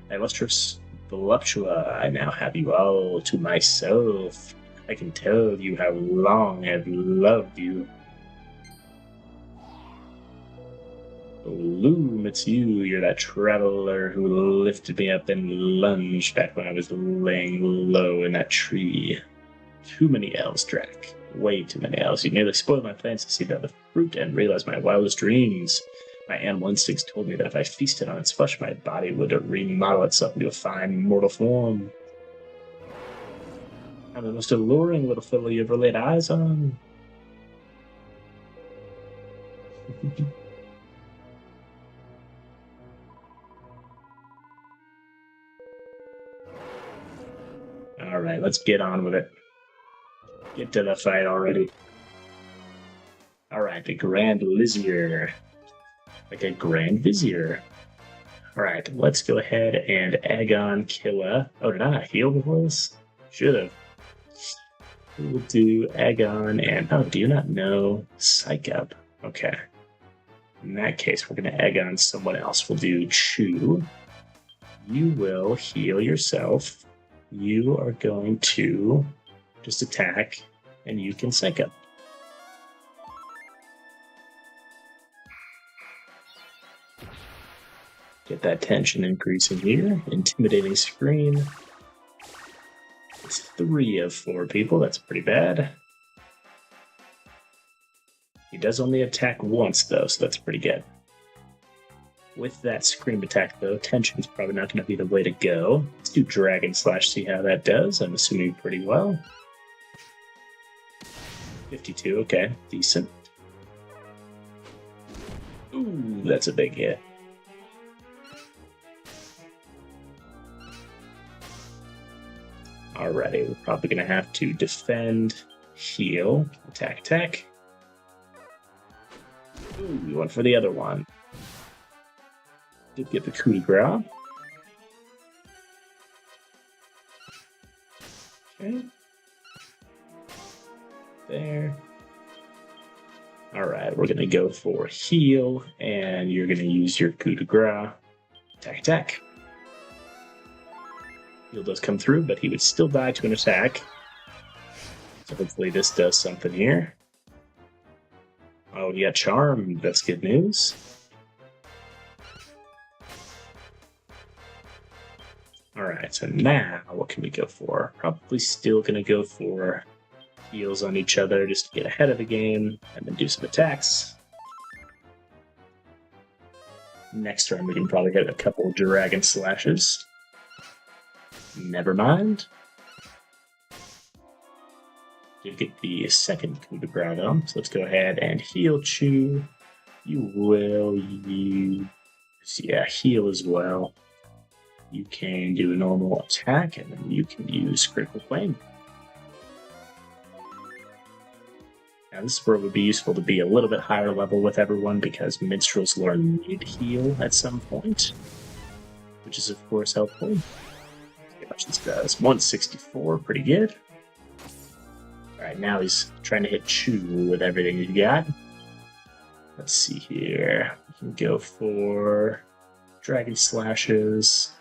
Illustrious Voluptua, I now have you all to myself. I can tell you how long I've loved you. Oh, Loom, it's you. You're that traveler who lifted me up and lunged back when I was laying low in that tree. Too many elves, Drac. Way too many elves. You nearly spoiled my plans to see the fruit and realize my wildest dreams. My animal instincts told me that if I feasted on its flesh, my body would remodel itself into a fine mortal form. I'm the most alluring little fellow you ever laid eyes on. Alright, let's get on with it. Get to the fight already. Alright, the Grand Vizier. Like a Grand Vizier. Alright, let's go ahead and Agon Killa. Oh, did I not heal before this? Should have. We'll do Agon and... Oh, do you not know? Psych Up. Okay. In that case, we're going to Agon someone else. We'll do Chew. You will heal yourself. You are going to just attack, and you can Psych Up. Get that tension increasing here. Intimidating scream. It's 3 of 4 people. That's pretty bad. He does only attack once, though, so that's pretty good. With that Scream attack, though, Tension's probably not going to be the way to go. Let's do Dragon Slash, see how that does. I'm assuming pretty well. 52, okay, decent. Ooh, that's a big hit. Alrighty, we're probably going to have to defend, heal, attack, attack. Ooh, we went for the other one. Did get the coup de grace. Okay. There. Alright, we're going to go for heal, and you're going to use your coup de grace. Attack, attack. Heal does come through, but he would still die to an attack. So hopefully this does something here. Oh, yeah, Charm. That's good news. Alright, so now what can we go for? Probably still going to go for heals on each other just to get ahead of the game, and then do some attacks. Next turn we can probably hit a couple of Dragon Slashes. Never mind. Did get the second coup de grace though, so let's go ahead and heal Chu. You will use, yeah, heal as well. You can do a normal attack, and then you can use Critical Flame. Now this is where it would be useful to be a little bit higher level with everyone, because Minstrels learn mid-heal at some point, which is of course helpful. How much this does? 164, pretty good. Alright, now he's trying to hit Chu with everything he's got. Let's see here. We can go for Dragon Slashes.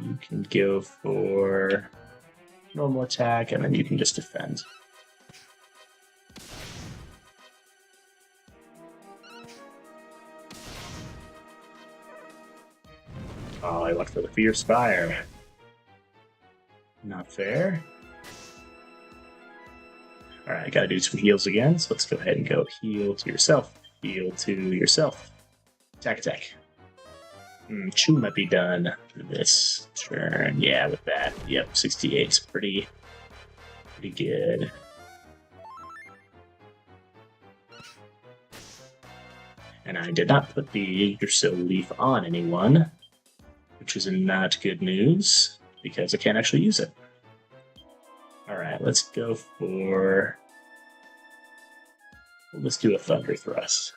You can go for normal attack, and then you can just defend. Oh, I went for the Fierce Fire. Not fair. Alright, I gotta do some heals again, so let's go ahead and go heal to yourself. Heal to yourself. Attack, attack. Chu might be done this turn. Yeah, with that. Yep, 68 is pretty good. And I did not put the Yggdrasil Leaf on anyone, which is not good news, because I can't actually use it. Alright, let's go for... Let's do a Thunder Thrust.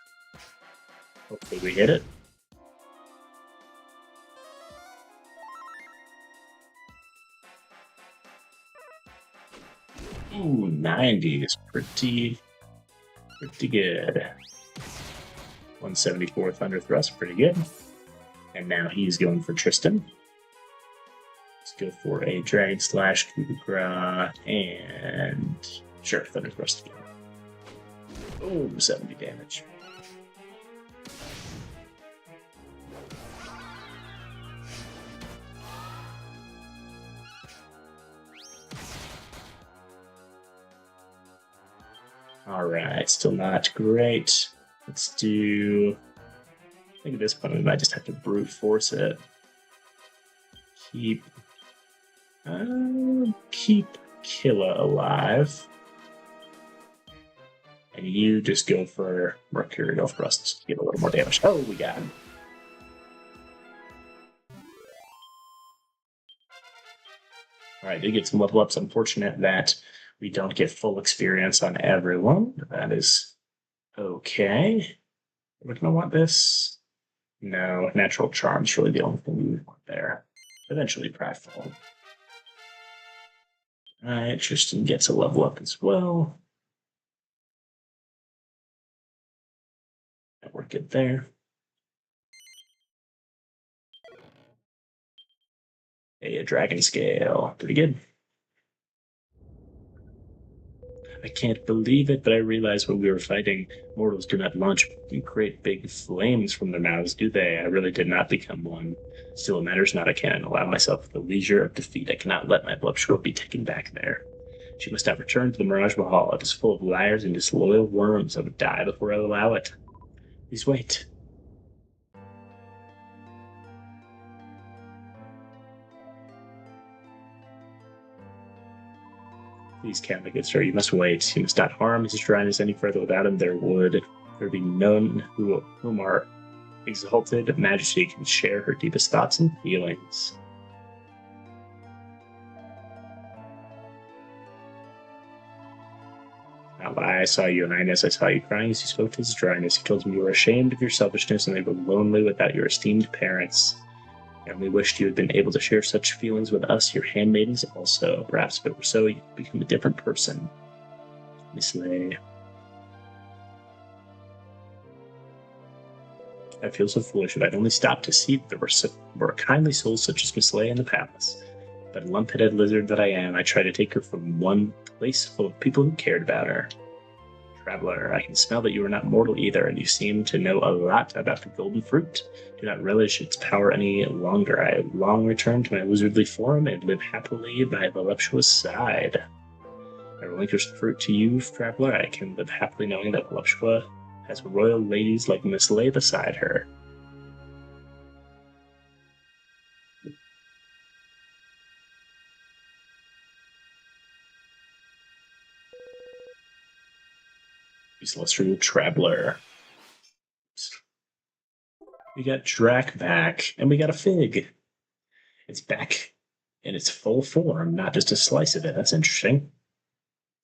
Hopefully we hit it. Ooh, 90 is pretty good. 174 Thunder Thrust, pretty good. And now he's going for Tristan. Let's go for a Dragon Slash, coup de grace, and sure, Thunder Thrust again. Oh, 70 damage. Alright, still not great. Let's do... I think at this point we might just have to brute force it. Keep Killa alive. And you just go for Mercurial Thrust to get a little more damage. Oh, we got him. Alright, did get some level ups. Unfortunate that we don't get full experience on everyone. That is okay. We're gonna want this. No, Natural Charm's really the only thing we would want there. Eventually, Prideful. Alright, Tristan gets a level up as well. We're good there. A Dragon Scale. Pretty good. I can't believe it, but I realized when we were fighting, mortals do not launch great big flames from their mouths, do they? I really did not become one. Still, it matters not. I can't allow myself the leisure of defeat. I cannot let my blood be taken back there. She must not return to the Mirage Mahal. It is full of liars and disloyal worms. I would die before I allow it. Please wait. Please, Count, good sir, you must wait. You must not harm His Dryness any further. Without him, there be none whom our exalted majesty can share her deepest thoughts and feelings. Not lie, I saw you, Highness. I saw you crying as you spoke to His Dryness. You told him you were ashamed of your selfishness and they were lonely without your esteemed parents. And we wished you had been able to share such feelings with us, your handmaidens, also. Perhaps if it were so, you could become a different person. Mislaye. I feel so foolish if I'd only stopped to see that there were kindly souls such as Mislaye in the palace. But a lump-headed lizard that I am, I tried to take her from one place full of people who cared about her. Traveler, I can smell that you are not mortal either, and you seem to know a lot about the golden fruit. Do not relish its power any longer. I long return to my wizardly form and live happily by Voluptua's side. I relinquish the fruit to you, Traveler. I can live happily knowing that Voluptua has royal ladies like Mislaye beside her. Celestial Traveler. We got Drac back, and we got a fig. It's back in its full form, not just a slice of it. That's interesting.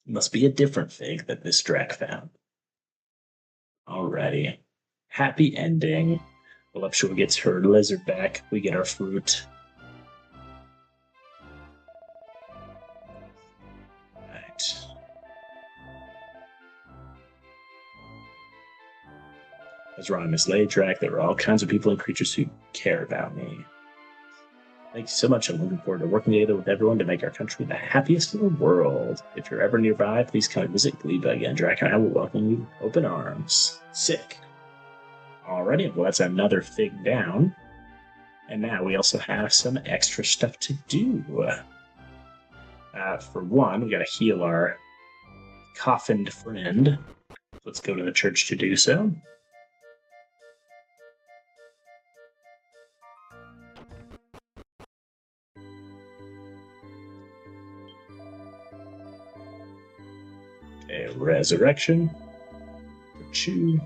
It must be a different fig that this Drac found. Alrighty. Happy ending. Voluptua gets her lizard back. We get our fruit. Right. As Ron and Mislaye Drac, there are all kinds of people and creatures who care about me. Thank you so much. I'm looking forward to working together with everyone to make our country the happiest in the world. If you're ever nearby, please come and visit Gleba, and Drac and I will welcome you with open arms. Sick. Alrighty, well, that's another fig down. And now we also have some extra stuff to do. For one, we gotta heal our coffined friend. Let's go to the church to do so. A resurrection. Chew.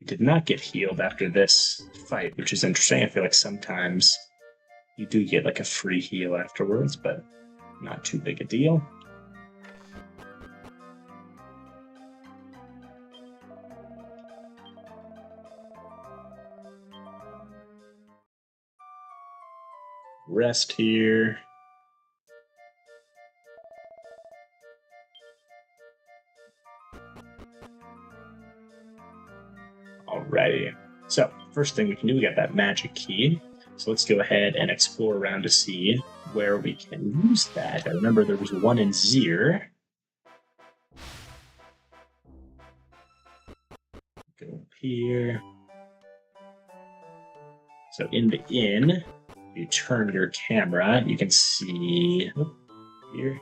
We did not get healed after this fight, which is interesting. I feel like sometimes you do get like a free heal afterwards, but not too big a deal. Rest here. Alrighty. So, first thing we can do, we got that magic key. So let's go ahead and explore around to see where we can use that. I remember there was one in Zir. Go up here. So in the inn, you turn your camera, you can see here.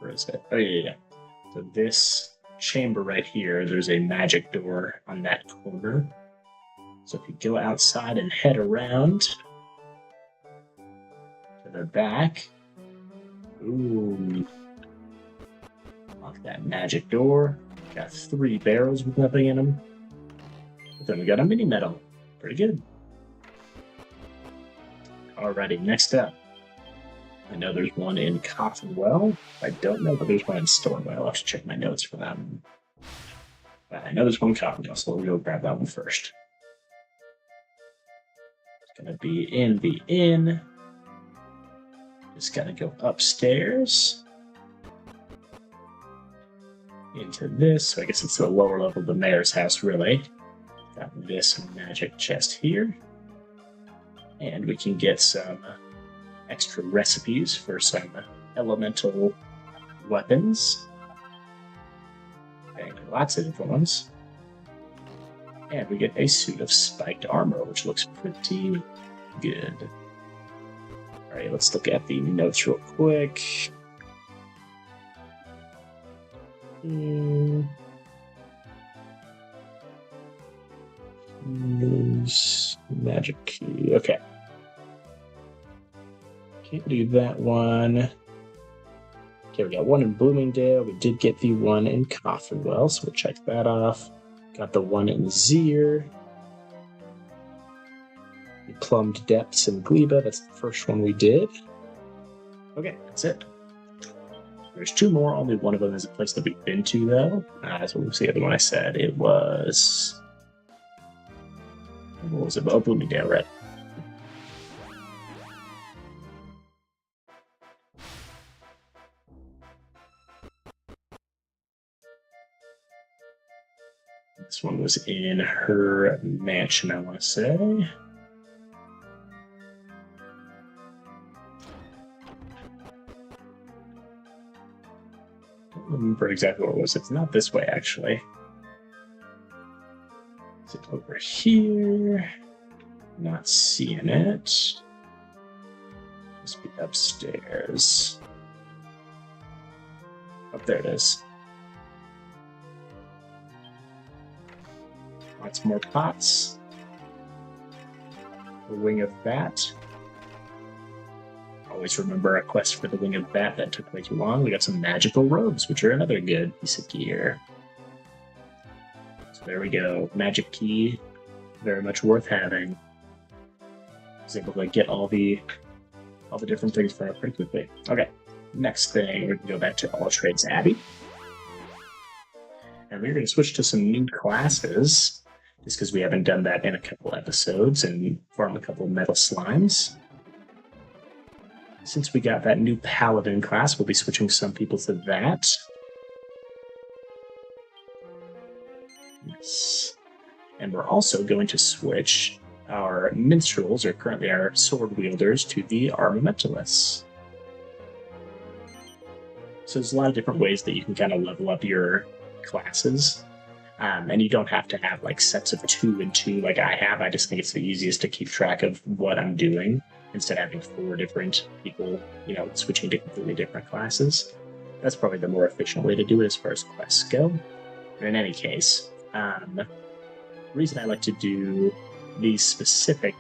Where is it? Oh yeah. So this chamber right here, there's a magic door on that corner. So if you go outside and head around to the back, ooh, lock that magic door. Got 3 barrels with nothing in them. But then we got a mini medal. Pretty good. Alrighty, next up. I know there's one in Coffinwell. I don't know, but there's one in Stormwell. I'll have to check my notes for that one. But I know there's one in Coffinwell, so we'll go grab that one first. It's going to be in the inn. Just got to go upstairs. Into this. So I guess it's the lower level of the mayor's house, really. Got this magic chest here. And we can get some extra recipes for some elemental weapons. And lots of different ones. And we get a suit of spiked armor, which looks pretty good. All right, let's look at the notes real quick. Use magic key. Okay. Can't do that one. Okay, we got one in Bloomingdale. We did get the one in Coffinwell, so we'll check that off. Got the one in Zier. The Plumbed Depths in Gleba. That's the first one we did. Okay, that's it. There's two more. Only one of them is a place that we've been to, though. So what was the other one I said? It was... What was it? Oh, Bloomingdale, right? This one was in her mansion, I want to say. I don't remember exactly what it was. It's not this way, actually. Is it over here? Not seeing it. Must be upstairs. Up there it is. Lots more pots. The Wing of Bat. Always remember a quest for the Wing of Bat that took way too long. We got some magical robes, which are another good piece of gear. So there we go. Magic key. Very much worth having. I was able to get all the different things for it pretty quickly. Okay. Next thing, we can go back to All Trades Abbey. And we're going to switch to some new classes. Just because we haven't done that in a couple episodes, and farm a couple metal slimes. Since we got that new paladin class, we'll be switching some people to that. Yes. And we're also going to switch our minstrels, or currently our sword wielders, to the armamentalists. So there's a lot of different ways that you can kind of level up your classes. And you don't have to have like sets of 2 and 2 like I have. I just think it's the easiest to keep track of what I'm doing instead of having 4 different people, switching to completely different classes. That's probably the more efficient way to do it as far as quests go. But in any case, the reason I like to do these specific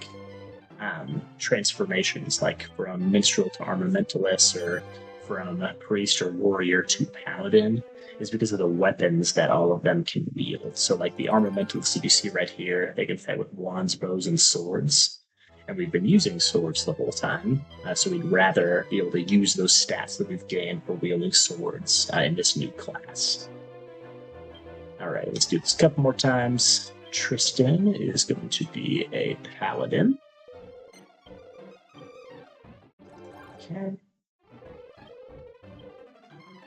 transformations, like from minstrel to armamentalist, or from priest or warrior to paladin, is because of the weapons that all of them can wield. So like the armamentalists that you see right here, they can fight with wands, bows, and swords. And we've been using swords the whole time, so we'd rather be able to use those stats that we've gained for wielding swords in this new class. Alright, let's do this a couple more times. Tristan is going to be a paladin. Okay.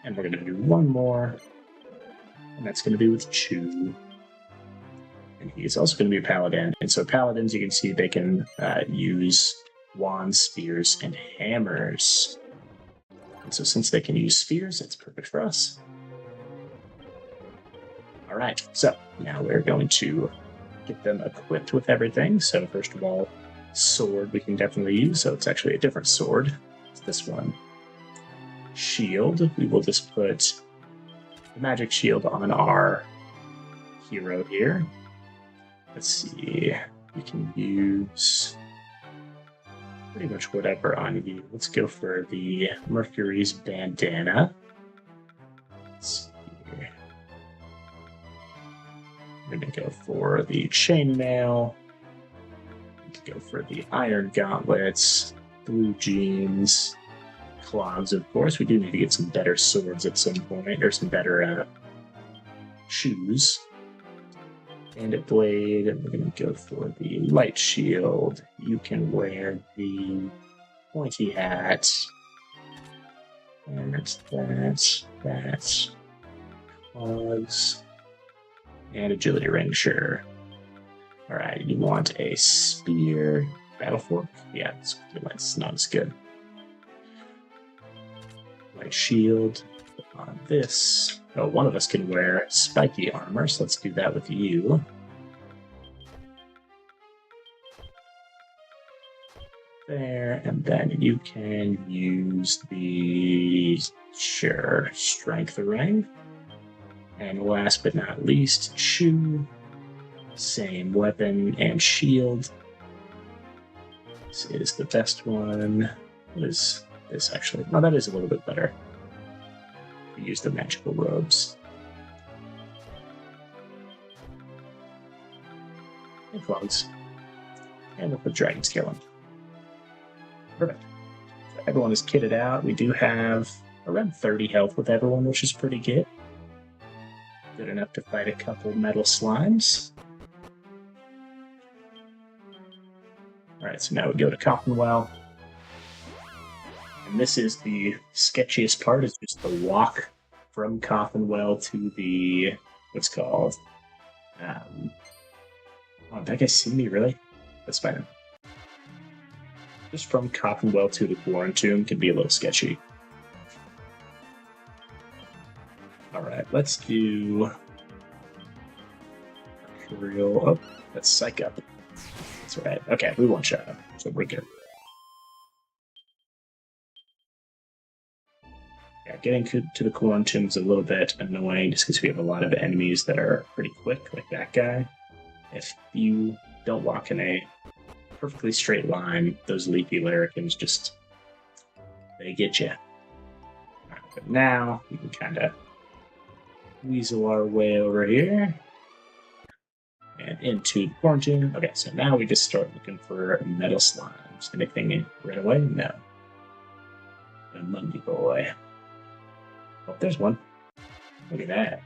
And we're going to do one more, and that's going to be with Chu. And he's also going to be a paladin. And so paladins, you can see they can use wands, spears, and hammers. And so since they can use spears, it's perfect for us. All right, so now we're going to get them equipped with everything. So first of all, sword we can definitely use. So it's actually a different sword. It's this one. Shield, we will just put the magic shield on our hero here. Let's see, we can use pretty much whatever on you. Let's go for the Mercury's bandana. Let's see. We're going to go for the chainmail. Go for the iron gauntlets, blue jeans, clogs, of course. We do need to get some better swords at some point, or some better shoes. Bandit blade, and we're going to go for the light shield. You can wear the pointy hat. And that. Clogs. And agility ring, sure. Alright, you want a spear. Battle fork? Yeah, it's not as good. Light shield on this. Oh, one of us can wear spiky armor, so let's do that with you. there, and then you can use the strength ring. And last but not least, Chew. Same weapon and shield. This is the best one. What is this actually? Oh, that is a little bit better. We use the magical robes. And clones. And we'll put dragon scale on. Perfect. So everyone is kitted out. We do have around 30 health with everyone, which is pretty good. Good enough to fight a couple metal slimes. Alright, so now we go to Coffinwell. And this is the sketchiest part, is just the walk from Coffinwell to the, what's called, oh, that guy see me, really? That's fine. Just from Coffinwell to the Quarantine can be a little sketchy. Alright, let's do Mercurial. Oh, that's Psych Up. That's right. Okay, we won't shut up, so we're good. Yeah, getting to the Quarantine is a little bit annoying just because we have a lot of enemies that are pretty quick, like that guy. If you don't walk in a perfectly straight line, those leafy larrikins just, they get you. Right, but now we can kind of weasel our way over here and into the Quarantine. Okay, so now we just start looking for metal slimes. Anything right away? No. A Mundy boy. Oh, there's one. Look at that.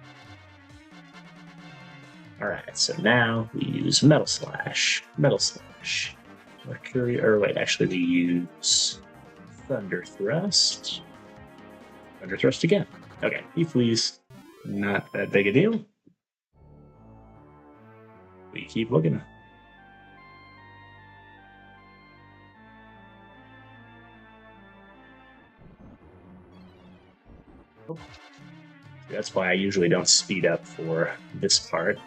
Alright, so now we use Metal Slash. Metal Slash. Mercury, or wait, actually we use Thunder Thrust. Thunder Thrust again. Okay, he flees. Not that big a deal. We keep looking. Oh. That's why I usually don't speed up for this part.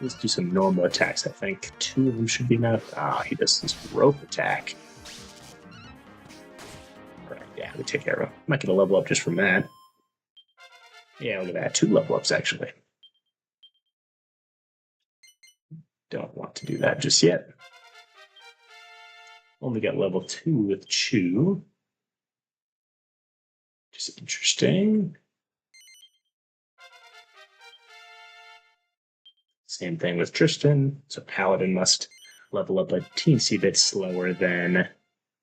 Let's do some normal attacks. I think 2 of them should be enough. Ah, he does this rope attack. Alright, yeah, we take care of him. Might get a level up just from that. Yeah, look at that. 2 level ups, actually. Don't want to do that just yet. Only got level 2 with Chew. Just interesting. Same thing with Tristan. So Paladin must level up a teensy bit slower than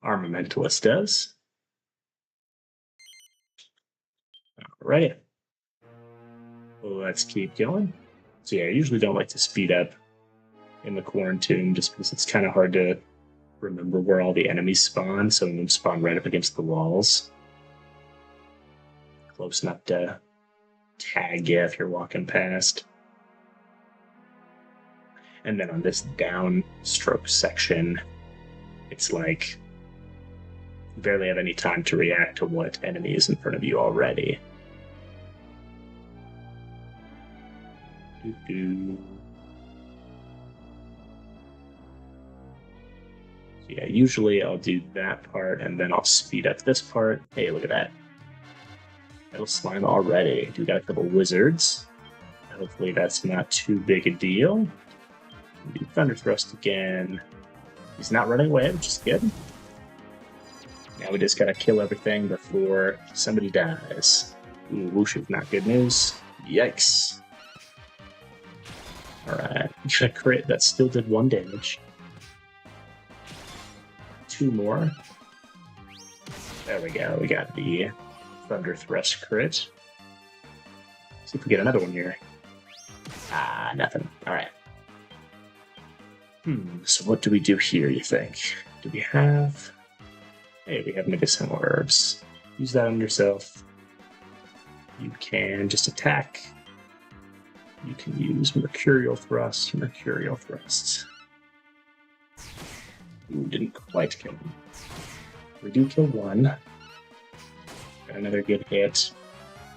Armamentalist does. Alright. Let's keep going. So yeah, I usually don't like to speed up in the Quarantine just because it's kind of hard to remember where all the enemies spawn. Some of them spawn right up against the walls. Close enough to tag you if you're walking past. And then on this downstroke section, it's like you barely have any time to react to what enemy is in front of you already. So yeah, usually I'll do that part and then I'll speed up this part. Hey, look at that. Metal slime already. Do got a couple wizards. Hopefully that's not too big a deal. Do Thunder Thrust again. He's not running away, which is good. Now we just gotta kill everything before somebody dies. Ooh, whoosh is not good news. Yikes. Alright, got a crit that still did 1 damage. 2 more. There we go, we got the Thunder Thrust crit. See if we get another one here. Ah, nothing. Alright. So what do we do here, you think? Do we have... Hey, we have medicinal herbs. Use that on yourself. You can just attack. You can use Mercurial Thrust, Mercurial Thrust. Ooh, didn't quite kill him. We do kill 1. Got another good hit.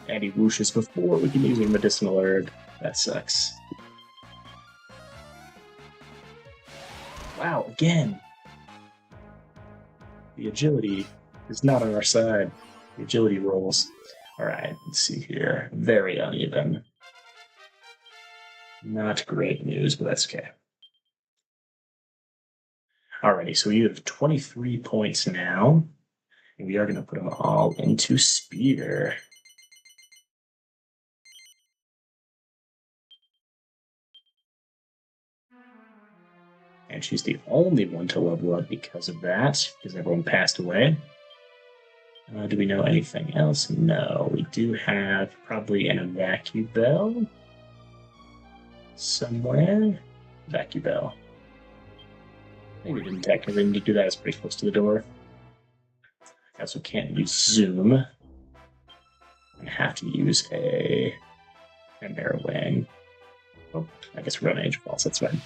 And he whooshes before we can use a medicinal herb. That sucks. Wow, again. The agility is not on our side. The agility rolls. All right, let's see here. Very uneven. Not great news, but that's okay. Alrighty, so you have 23 points now. And we are going to put them all into Spear. And she's the only one to level up because of that, because everyone passed away. Do we know anything else? No. We do have probably an Evacubell somewhere. Evacubell. Maybe we didn't technically need to do that. It's pretty close to the door. I also can't use Zoom. I have to use a Arrowwing. Oh, I guess we're on Age Falls. That's fine.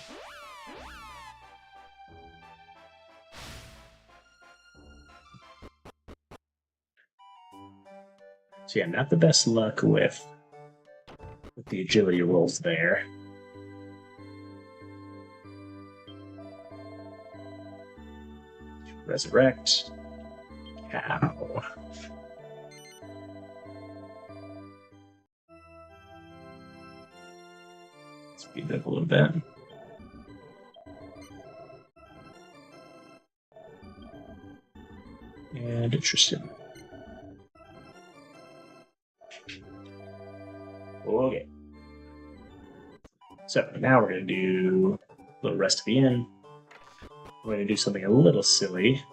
So yeah, not the best luck with the agility rolls there. Resurrect. Cow. Speed it up a little bit. And interesting. Okay. So now we're going to do a little rest of the inn. We're going to do something a little silly.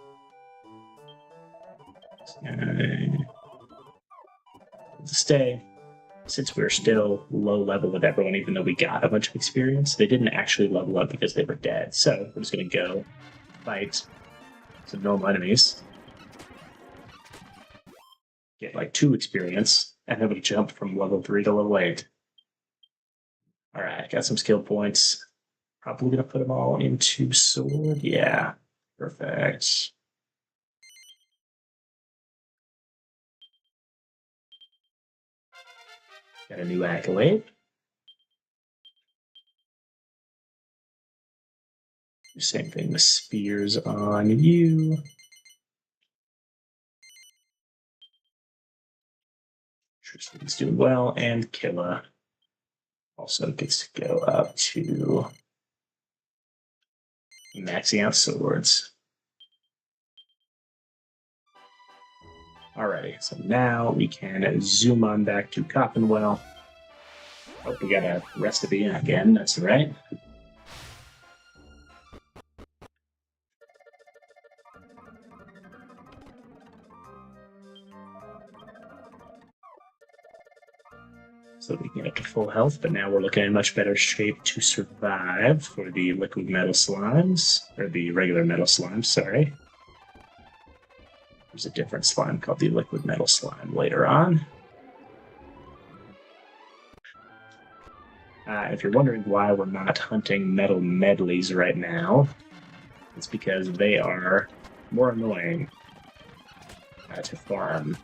To stay, since we're still low level with everyone, even though we got a bunch of experience, they didn't actually level up because they were dead. So we're just going to go fight some normal enemies, get like 2 experience, and then we jump from level 3 to level 8. All right, got some skill points. Probably going to put them all into sword. Yeah, perfect. Got a new accolade. Same thing with spears on you. Tristan's doing well, and Killa also gets to go up to maxing out swords. Alrighty, so now we can zoom on back to Coppenwell. Oh, we got a rest of the inn again, that's right. So we can get up to full health, but now we're looking in much better shape to survive for the liquid metal slimes, or the regular metal slimes, sorry. There's a different slime called the liquid metal slime later on. If you're wondering why we're not hunting metal medleys right now, it's because they are more annoying to farm.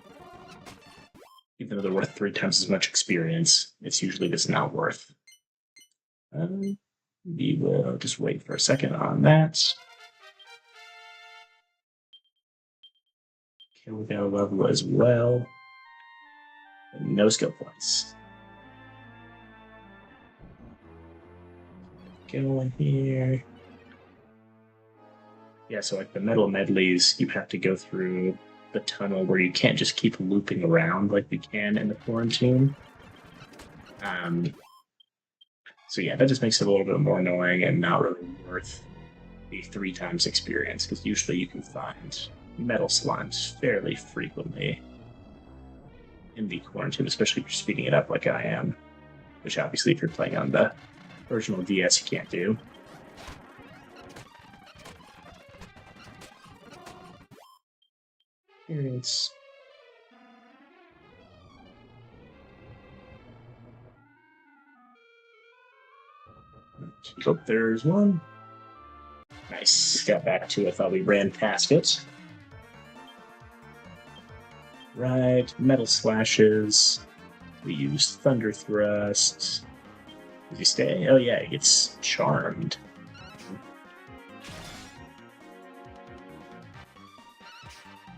Even though they're worth 3 times as much experience, it's usually just not worth. We will just wait for a second on that. Kill down level as well. And no skill points. Going here. Yeah, so like the metal medleys, you have to go through the tunnel where you can't just keep looping around like we can in the quarantine. So yeah, that just makes it a little bit more annoying and not really worth the 3 times experience, because usually you can find metal slimes fairly frequently in the quarantine, especially if you're speeding it up like I am, which obviously if you're playing on the original DS you can't do. Experience. Oh, there's one. Nice. Got back to it. I thought we ran past it. Right. Metal slashes. We use Thunder Thrust. Does he stay? Oh yeah, he gets charmed.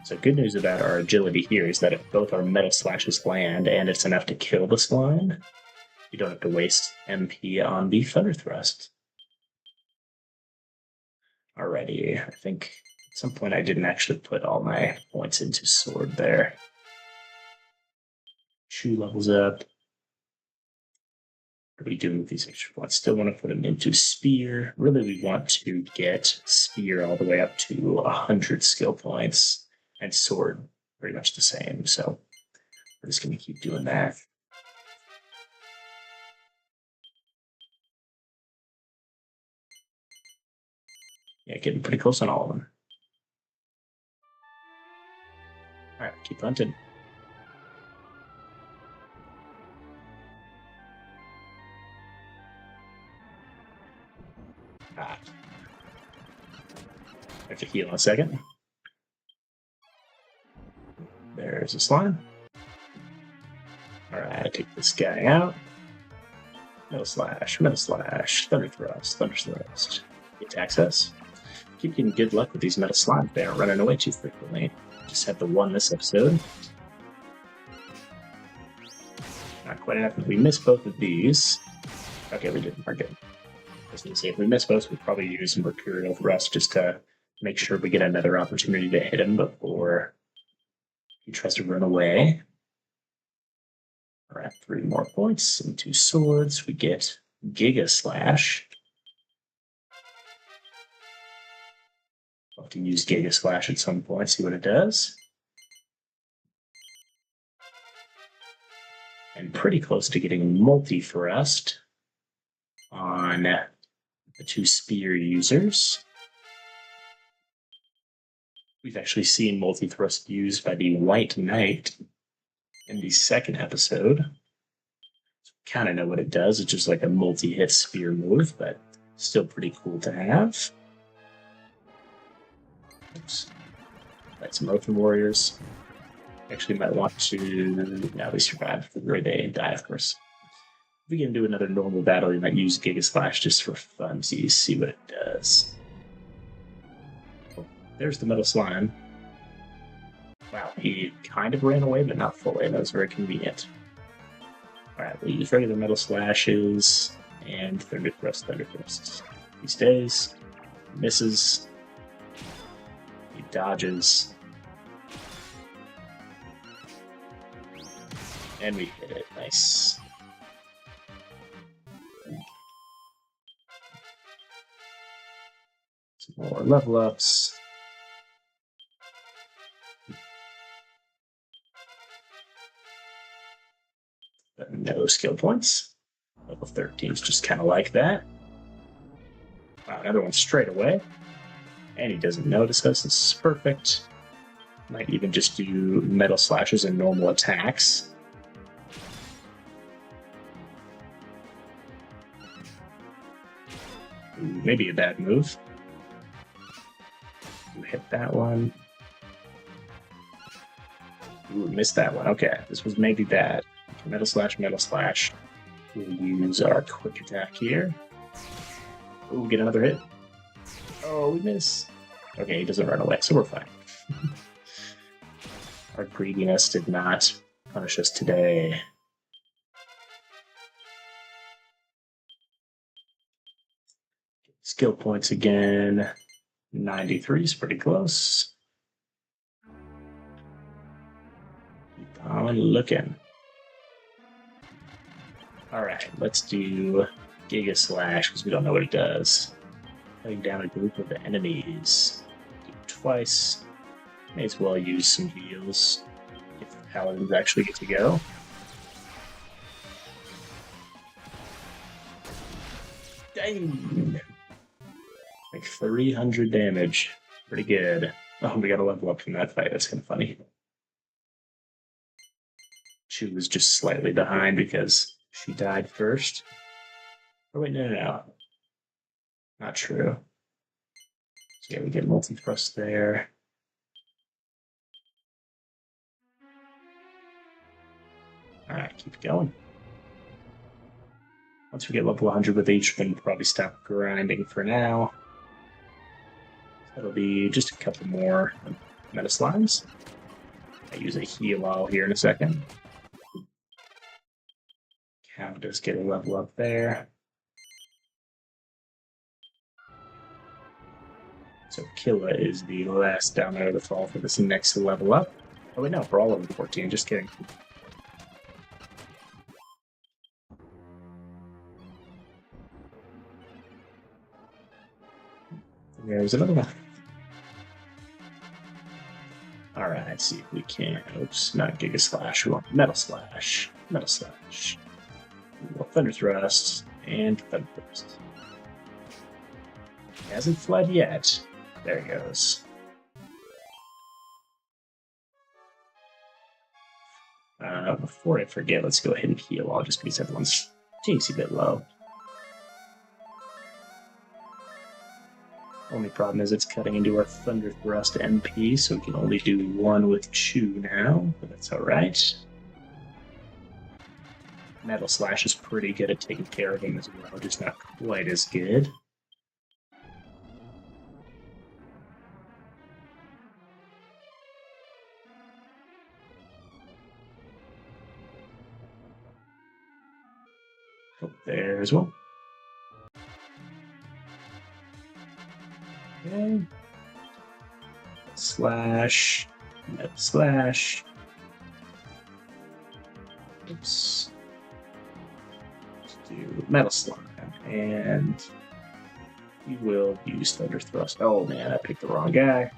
So good news about our agility here is that if both our metal slashes land and it's enough to kill the slime, you don't have to waste MP on the Thunder Thrust. Alrighty, I think at some point I didn't actually put all my points into sword there. Chew levels up. What are we doing with these extra points? Still want to put them into spear. Really, we want to get spear all the way up to 100 skill points, and sword pretty much the same. So we're just going to keep doing that. Yeah, getting pretty close on all of them. All right, keep hunting. I have to heal in a second. There's a slime. Alright, take this guy out. Metal Slash, Thunder Thrust. Get access. Keep getting good luck with these metal slimes. They aren't running away too frequently. Just had the one this episode. Not quite enough. If we miss both of these. Okay, we didn't. We're good. I was going to say, if we miss both, we'll probably use Mercurial Thrust just to make sure we get another opportunity to hit him before he tries to run away. All right, 3 more points and 2 swords. We get Giga Slash. I'll have to use Giga Slash at some point, see what it does. And pretty close to getting Multi-Thrust on the 2 spear users. We've actually seen Multi-Thrust used by the White Knight in the second episode. So kind of know what it does. It's just like a multi-hit spear move, but still pretty cool to have. Oops. Right, some Oathman Warriors. Actually might want to... Now we survived the very day and die, of course. If we can do another normal battle, we might use Giga Slash just for fun, so you see what it does. Oh, there's the metal slime. Wow, he kind of ran away, but not fully. That was very convenient. Alright, we'll use regular metal slashes and Thunder Thrust. He stays, misses, he dodges, and we hit it. Nice. Some more level ups. No skill points. Level 13 is just kind of like that. Wow, another one straight away. And he doesn't notice us. This is perfect. Might even just do metal slashes and normal attacks. Ooh, maybe a bad move. Ooh, hit that one. Ooh, missed that one. Okay, this was maybe bad. Metal Slash. We'll use our quick attack here. Ooh, get another hit. Oh, we miss. Okay, he doesn't run away, so we're fine. Our greediness did not punish us today. Skill points again. 93 is pretty close. Keep on looking. Alright, let's do Giga Slash, because we don't know what it does. Cutting down a group of enemies. Do it twice. May as well use some heals if the paladins actually get to go. Dang! Like 300 damage. Pretty good. Oh, we got a level up from that fight. That's kind of funny. She was just slightly behind because she died first. Oh, wait, no. Not true. So yeah, we get multi-thrust there. Alright, keep going. Once we get level 100 with each, we can probably stop grinding for now. That'll be just a couple more. Meta Slimes. I use a heal all here in a second. Cow does get a level up there. So Killa is the last down out of the fall for this next level up. Oh wait, no, we're all over 14, just kidding. There's another one. Alright, let's see if we can. Oops, not Giga Slash. We want Metal Slash. Metal Slash. We want Thunder Thrust and Thunder Thrust. He hasn't fled yet. There he goes. Before I forget, let's go ahead and heal all just because everyone's teensy bit low. Only problem is it's cutting into our Thunder Thrust MP, so we can only do one with Chew now, but that's alright. Metal Slash is pretty good at taking care of him as well, just not quite as good. Oh, there as well. Okay. Slash. Metal Slash. Oops. Let's do Metal Slime. And we will use Thunder Thrust. Oh man, I picked the wrong guy.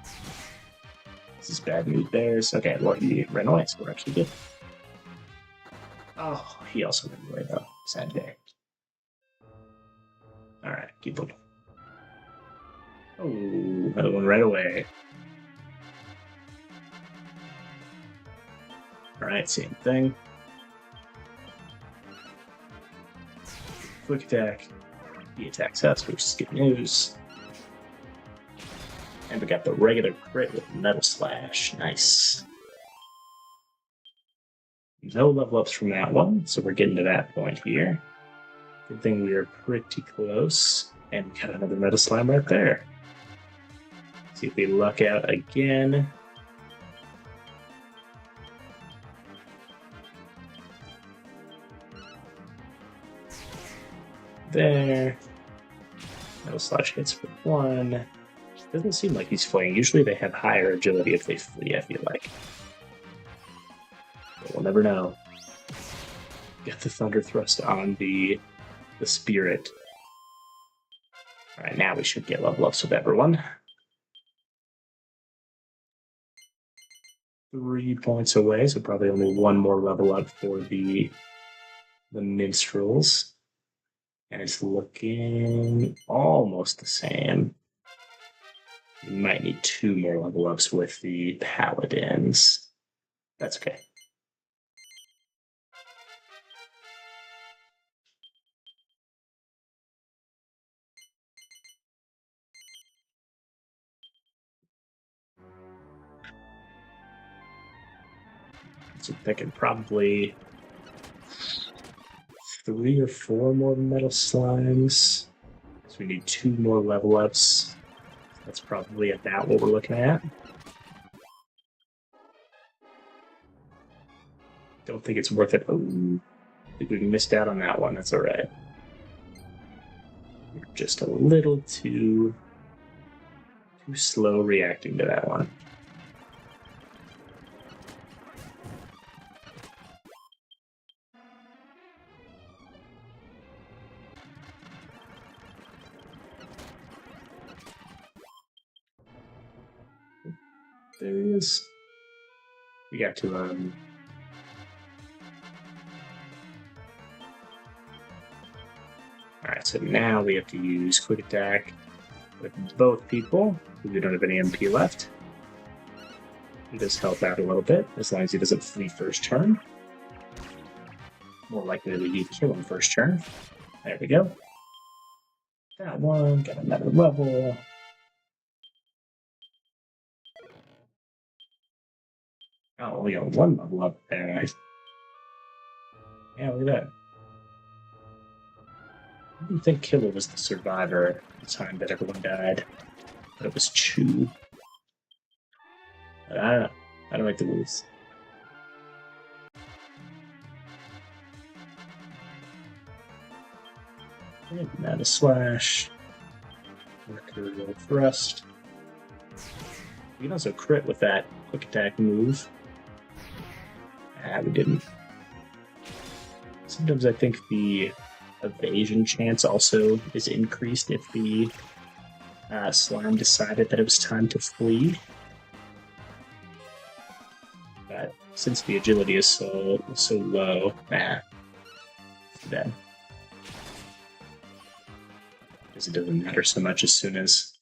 This is bad news bears. Okay, well, he ran away, so we're actually good. Oh, he also ran away though. Sad day. Alright, keep looking. Oh, another one right away. Alright, same thing. Quick attack. He attacks us, which is good news. And we got the regular crit with Metal Slash. Nice. No level ups from that one, so we're getting to that point here. Good thing we are pretty close. And we got another Metal Slime right there. See if we luck out again. There. Metal Slash hits for one. Doesn't seem like he's fleeing. Usually they have higher agility if they flee, I feel like. But we'll never know. Get the Thunder Thrust on the Spirit. Alright, now we should get level ups with everyone. 3 points away, so probably only one more level up for the Minstrels. And it's looking almost the same. We might need 2 more level ups with the Paladins. That's okay. So I'm thinking probably 3 or 4 more Metal Slimes. So we need 2 more level ups. That's probably about what we're looking at. Don't think it's worth it. Oh, I think we missed out on that one. That's alright. We're just a little too slow reacting to that one. There he is. We got to Alright, so now we have to use Quick Attack with both people, because we don't have any MP left. He does help out a little bit, as long as he doesn't flee first turn. More likely that we kill him first turn. There we go. Got one, got another level. Oh, we got 1 level up there. Yeah, look at that. I didn't think Killa was the survivor at the time that everyone died. But it was Chew. I don't know. I don't like the moves. Mana Slash. Mercurial Thrust. You can also crit with that quick attack move. We didn't. Sometimes I think the evasion chance also is increased if the slime decided that it was time to flee. But since the agility is so low, it's bad. Because it doesn't matter so much as soon as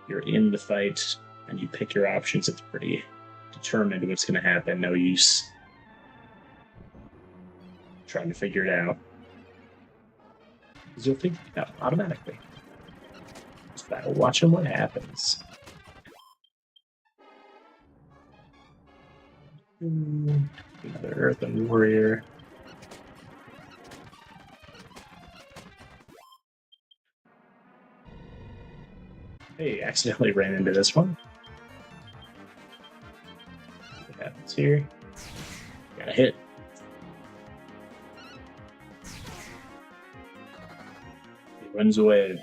you're in the fight and you pick your options, it's pretty determined what's going to happen. No use trying to figure it out. Because you'll figure it out automatically. Just battle watching what happens. Another Earthen Warrior. Hey, accidentally ran into this one. What happens here? Got a hit. He runs away.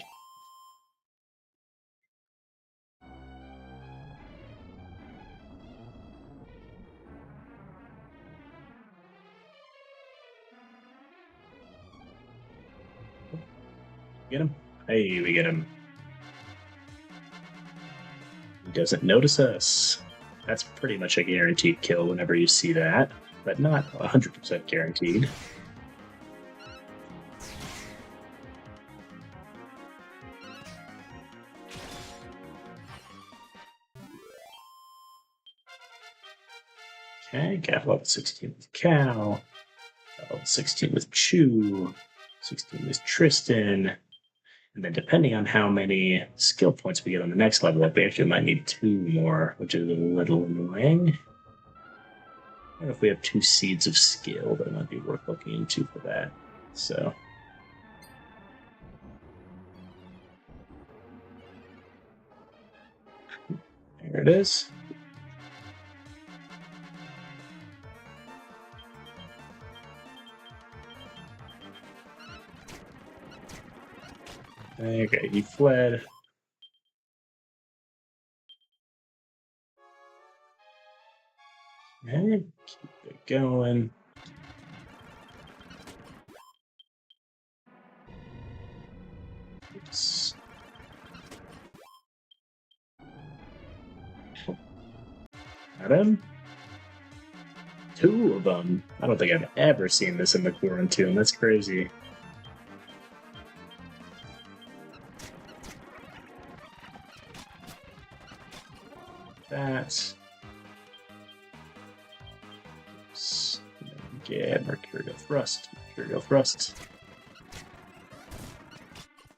Get him? Hey, we get him. He doesn't notice us. That's pretty much a guaranteed kill whenever you see that, but not 100% guaranteed. Okay, got level 16 with Cow, got level 16 with Chew, 16 with Tristan, and then depending on how many skill points we get on the next level up, we actually might need 2 more, which is a little annoying. I don't know if we have 2 seeds of skill, but it might be worth looking into for that. So. There it is. Okay, he fled. And keep it going. Oops. Got him. 2 of them. I don't think I've ever seen this in the Quarantine. That's crazy. That. Oops. Get Mercurial Thrust. Mercurial Thrust.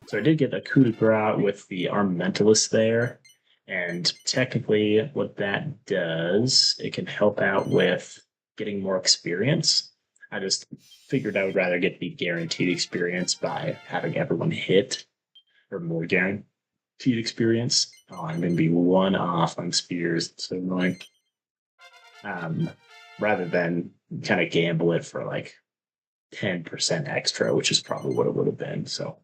So I did get a coup de grace with the Armamentalist there, and technically what that does, it can help out with getting more experience. I just figured I would rather get the guaranteed experience by having everyone hit, or more guaranteed experience. Oh, I'm going to be 1 off on spears. It's so annoying. Rather than kind of gamble it for like 10% extra, which is probably what it would have been. So.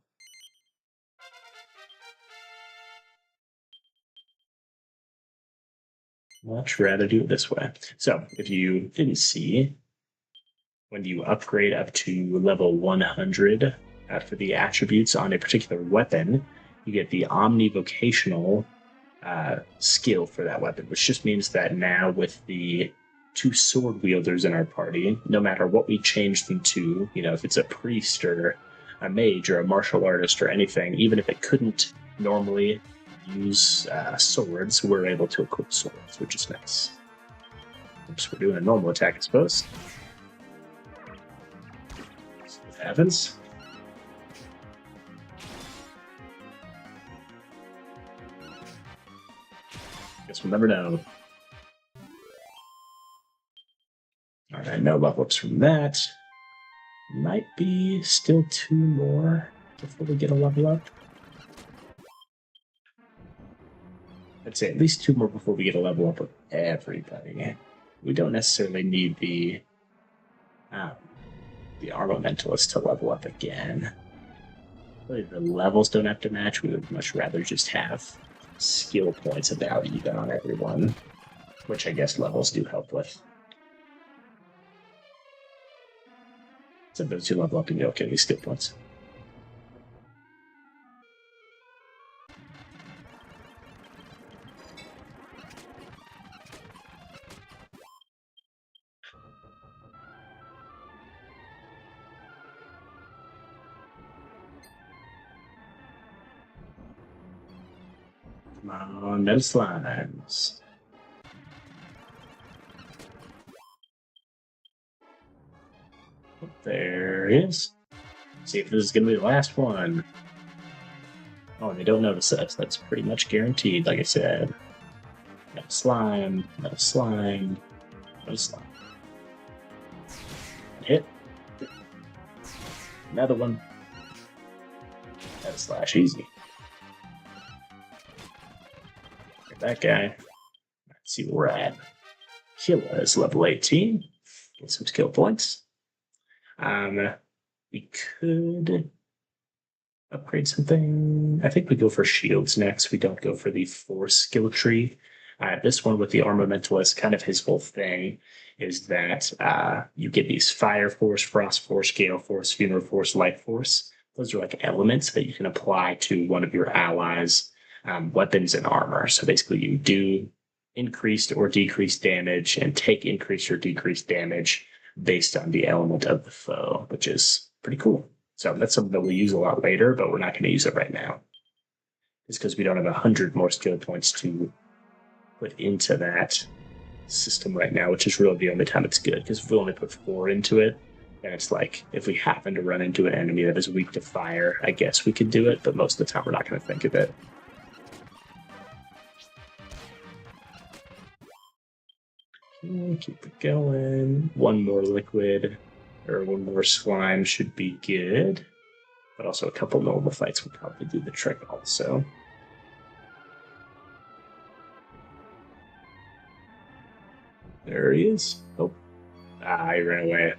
Much rather do it this way. So if you didn't see, when you upgrade up to level 100 for the attributes on a particular weapon, you get the omnivocational skill for that weapon, which just means that now with the 2 sword wielders in our party, no matter what we change them to, if it's a priest or a mage or a martial artist or anything, even if it couldn't normally use swords, we're able to equip swords, which is nice. Oops, we're doing a normal attack, I suppose. See what happens. Guess we'll never know. Alright, no level ups from that. Might be still 2 more before we get a level up. I'd say at least 2 more before we get a level up of everybody. We don't necessarily need the Armamentalist to level up again. Really, the levels don't have to match. We would much rather just have skill points about even on everyone, which I guess levels do help with. So those who level up and you'll get these skill points. Come on, metal slimes. There it is. See if this is going to be the last one. Oh, and they don't notice us. That's pretty much guaranteed, like I said. Metal slime, metal slime, metal slime. Hit. Another one. Metal slash, easy. Get that guy. Let's see where we're at. Killa is level 18. Get some skill points. We could upgrade something. I think we go for shields next. We don't go for the force skill tree. This one with the Armamentalist, kind of his whole thing is that you get these fire force, frost force, gale force, funeral force, light force. Those are like elements that you can apply to one of your allies' weapons and armor. So basically, you do increased or decreased damage and take increased or decreased damage based on the element of the foe, which is pretty cool. So that's something that we'll use a lot later, but we're not going to use it right now. It's because we don't have 100 more skill points to put into that system right now, which is really the only time it's good. Because if we only put 4 into it, then it's like if we happen to run into an enemy that is weak to fire, I guess we could do it, but most of the time we're not going to think of it. Keep it going. One more liquid or one more slime should be good. But also a couple normal fights will probably do the trick also. There he is. Oh. He ran away.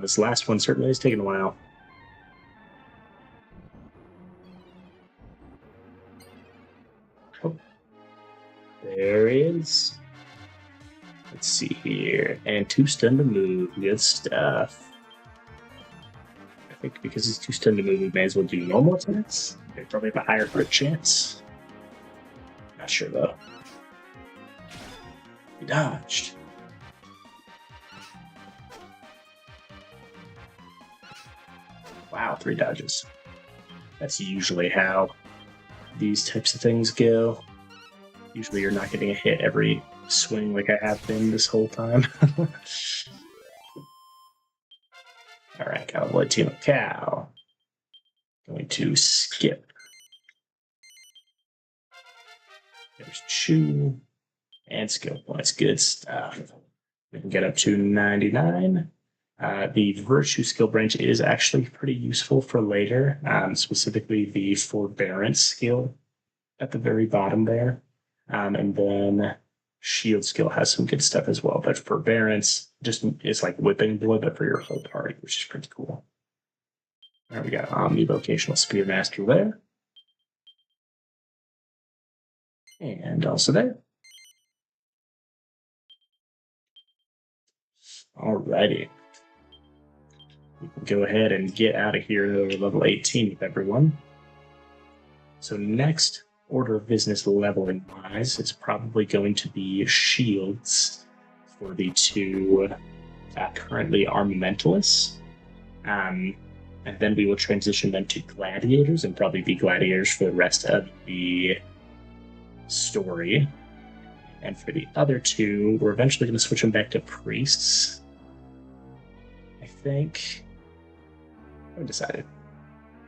This last one certainly has taken a while. Oh. There he is. Let's see here. And 2 stun to move. Good stuff. I think because he's 2 stun to move, we may as well do normal attacks. They probably have a higher crit chance. Not sure though. He dodged. Wow, 3 dodges. That's usually how these types of things go. Usually you're not getting a hit every swing like I have been this whole time. Alright, Cowboy Team of Cow. Going to skip. There's Chew. And skill points. Good stuff. We can get up to 99. The Virtue skill branch is actually pretty useful for later, specifically the Forbearance skill at the very bottom there. And then Shield skill has some good stuff as well, but Forbearance just is like whipping blow, but for your whole party, which is pretty cool. There we got Omnivocational Spearmaster there. And also there. Alrighty. We can go ahead and get out of here to level 18 with everyone. So next order of business leveling wise is probably going to be shields for the 2 currently Armamentalists. And and then we will transition them to gladiators and probably be gladiators for the rest of the story. And for the other two, we're eventually going to switch them back to priests. I think. I haven't decided.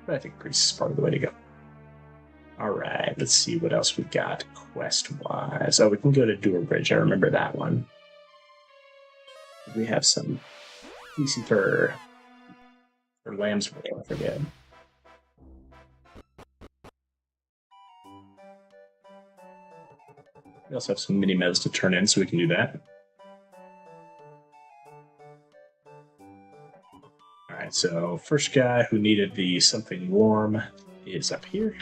But I think priests is probably the way to go. Alright, let's see what else we got quest-wise. Oh, we can go to Doorbridge. I remember that one. We have some decent for Lambswood, I forget. We also have some mini meadows to turn in, so we can do that. Alright, so first guy who needed the something warm is up here.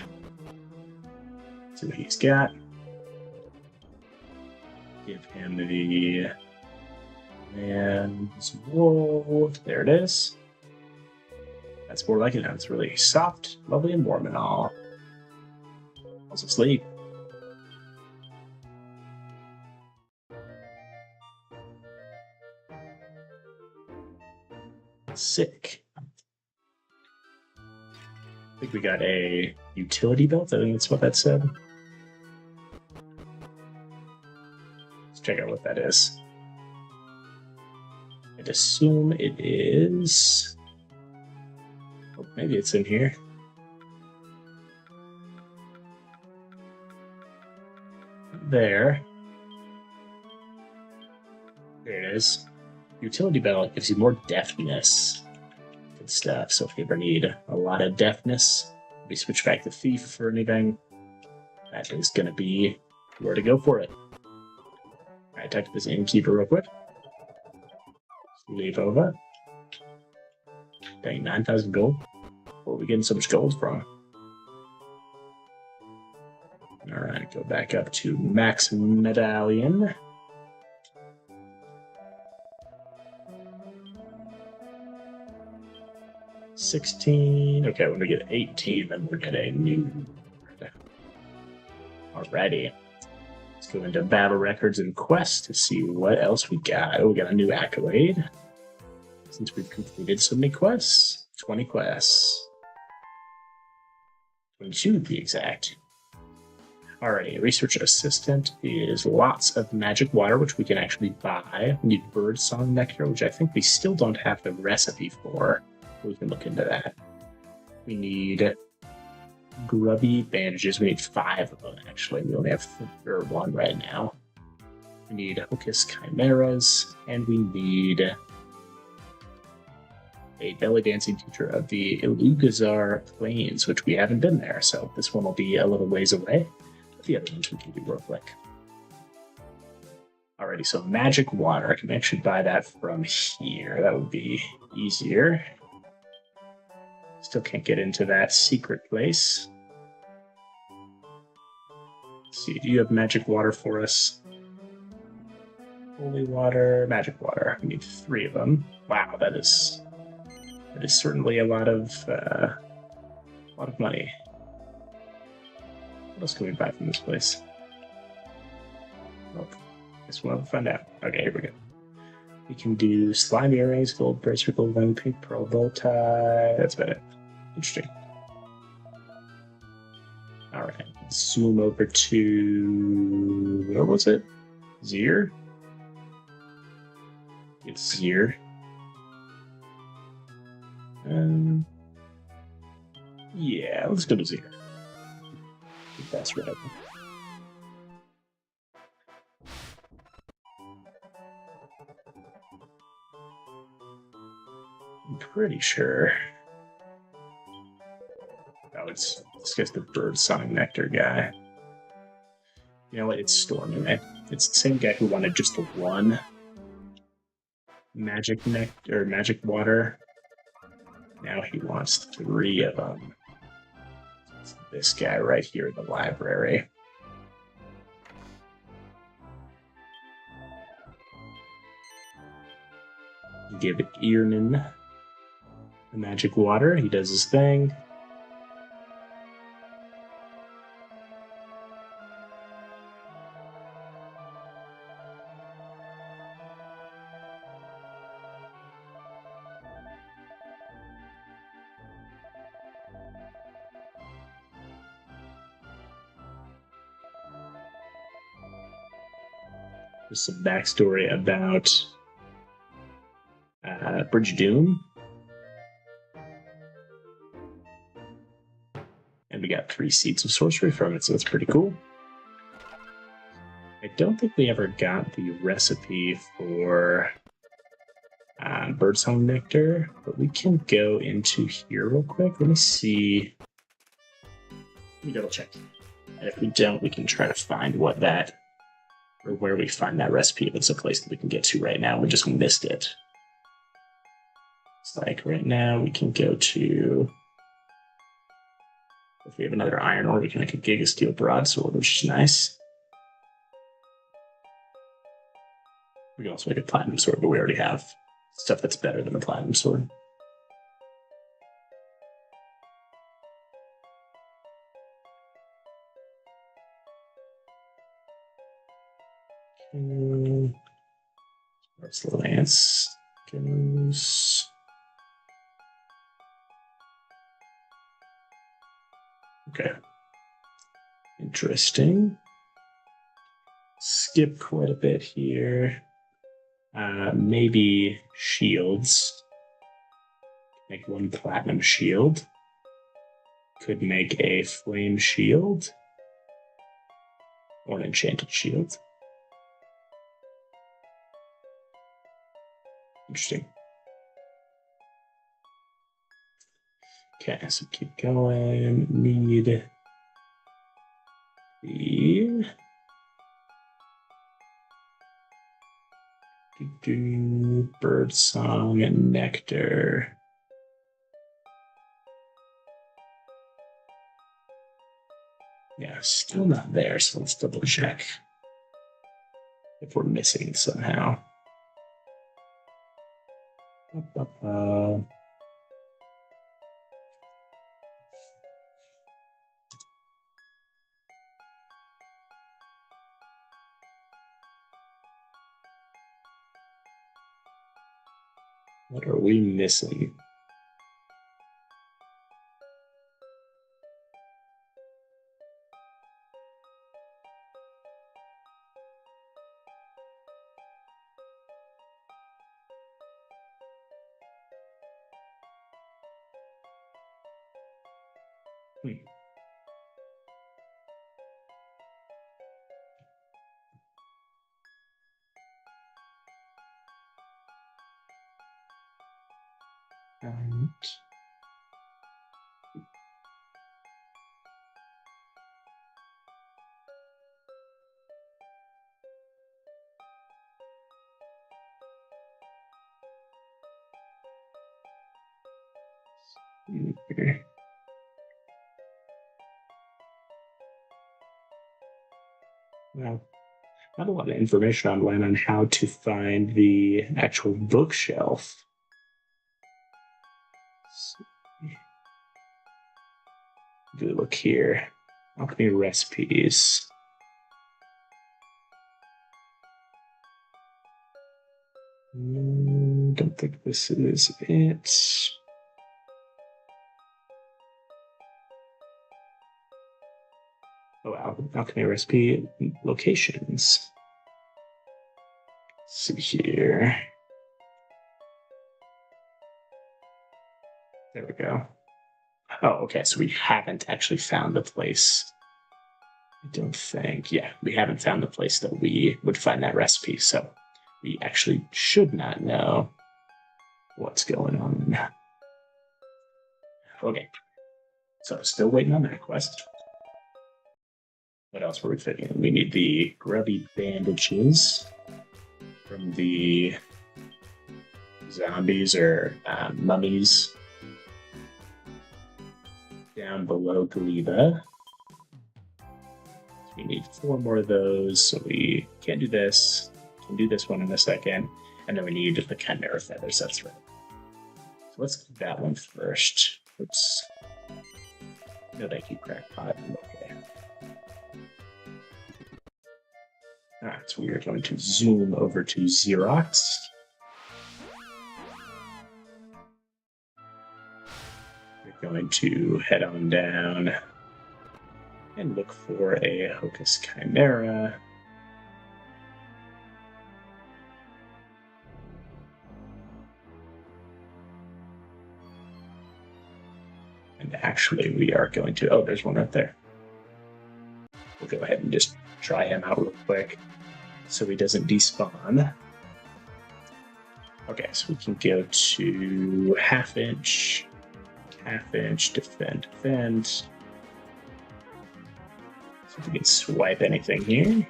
See what he's got. Give him the man's wool. There it is. That's more like it now. It's really soft, lovely, and warm and all. Also sleep. Sick. I think we got a utility belt. I think that's what that said. Let's check out what that is. I'd assume it is. Oh, maybe it's in here. There. There it is. Utility belt gives you more deftness. Good stuff. So if you ever need a lot of deftness, we switch back to thief for anything. That is going to be where to go for it. Alright, talk to this innkeeper real quick. Leave over. Dang, 9,000 gold. Where are we getting so much gold from? Alright, go back up to max medallion. 16. Okay, when we get 18, then we're getting new. Alrighty. Let's go into battle records and quests to see what else we got. Oh, we got a new accolade. Since we've completed so many quests. 20 quests. 22 to be exact. Alrighty, research assistant is lots of magic water, which we can actually buy. We need birdsong nectar, which I think we still don't have the recipe for. We can look into that. We need grubby bandages. We need 5 of them, actually. We only have 1 right now. We need Hocus Chimeras, and we need a belly dancing teacher of the Ilugazar Plains, which we haven't been there, so this one will be a little ways away. But the other ones we can do real quick. Alrighty, so magic water. I can actually buy that from here. That would be easier. Still can't get into that secret place. Let's see, do you have magic water for us? Holy water, magic water. We need 3 of them. Wow, that is certainly a lot of money. What else can we buy from this place? Oh, guess we'll find out. Okay, here we go. We can do slime earrings, gold bracelet, gold ring, pink pearl bow tie. That's about it. Interesting. Alright, zoom over to... Where was it? Zir? It's Zir. Yeah, let's go to Zir. That's right. I'm pretty sure. Oh, it's just the birdsong nectar guy. You know what? It's Stormy. It's the same guy who wanted just the 1 magic nectar or magic water. Now he wants 3 of them. It's this guy right here in the library. Give Earnan the magic water. He does his thing. There's some backstory about Bridge of Doom. And we got 3 seeds of sorcery from it, so that's pretty cool. I don't think we ever got the recipe for Birdsong Nectar, but we can go into here real quick. Let me see. Let me double check. And if we don't, we can try to find what that, or where we find that recipe. If it's a place that we can get to right now, we just missed it. It's like right now we can go to, if we have another iron ore, we can make a Giga Steel Broadsword, which is nice. We can also make a Platinum Sword, but we already have stuff that's better than a Platinum Sword. Where's the lance goes? Okay. Interesting. Skip quite a bit here. Maybe shields. Make 1 platinum shield. Could make a flame shield. Or an enchanted shield. Interesting. Okay, so keep going. Need the Birdsong and Nectar. Yeah, still not there, so let's double check if we're missing it somehow. What are we missing? Okay. Well, not a lot of information online on how to find the actual bookshelf. Good look here. Alchemy recipes. Don't think this is it. Oh, alchemy recipe locations. Let's see here. There we go. Oh, okay, so we haven't actually found the place. I don't think. Yeah, we haven't found the place that we would find that recipe, so we actually should not know what's going on. Okay, so still waiting on that quest. What else were we fitting in? We need the grubby bandages from the zombies or mummies down below Galiba. We need 4 more of those, so we can't do this. Can do this one in a second, and then we need the Chimera feathers. That's right. So let's do that one first. Oops. No, thank you, Crackpot. Okay. All right, so we are going to zoom over to Xerox. We're going to head on down and look for a Hocus Chimera. And actually, we are going to. Oh, there's one right there. We'll go ahead and just try him out real quick so he doesn't despawn. Okay, so we can go to half inch, defend. See if we can swipe anything here.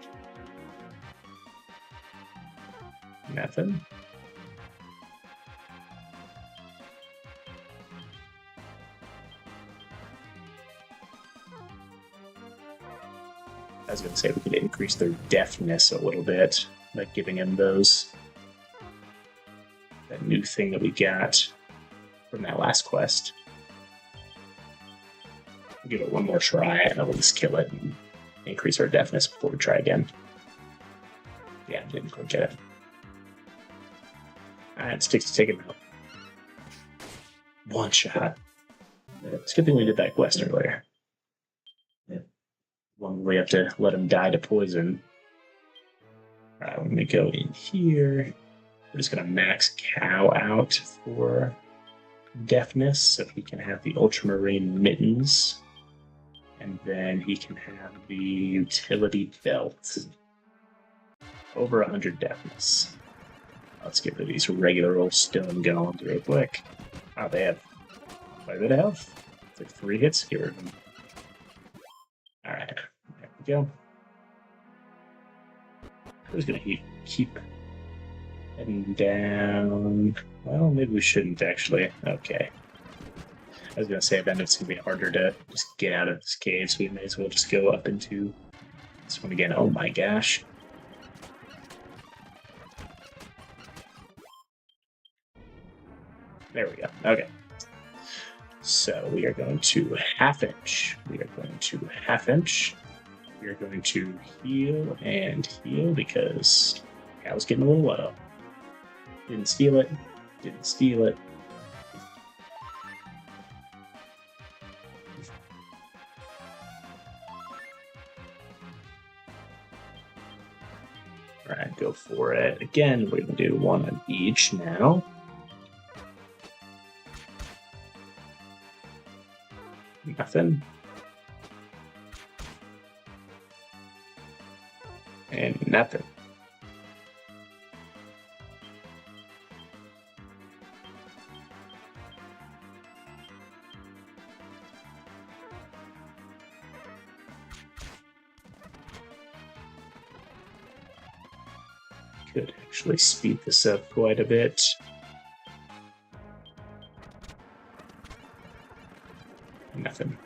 Nothing. I was going to say we could increase their deafness a little bit by giving them that new thing that we got from that last quest. We'll give it one more try and we'll just kill it and increase our deafness before we try again. Yeah, didn't quite get it. Alright, let's take him out. One shot. It's a good thing we did that quest earlier. One where we have to let him die to poison. Alright, when we go in here, we're just going to max Cow out for deafness so he can have the Ultramarine Mittens. And then he can have the Utility Belt. Over 100 deafness. Let's get rid of these regular old stone golems real quick. Oh, they have quite a bit of health. It's like 3 hits. Get rid of them. Alright, there we go. Who's gonna keep heading down? Well, maybe we shouldn't actually. Okay. I was gonna say, then it's gonna be harder to just get out of this cave, so we may as well just go up into this one again. Oh my gosh. There we go. Okay. So we are going to half inch. We are going to heal and heal because I was getting a little low. Didn't steal it. Alright, go for it. Again, we're going to do one on each now. Nothing. And nothing. Could actually speed this up quite a bit. Nothing.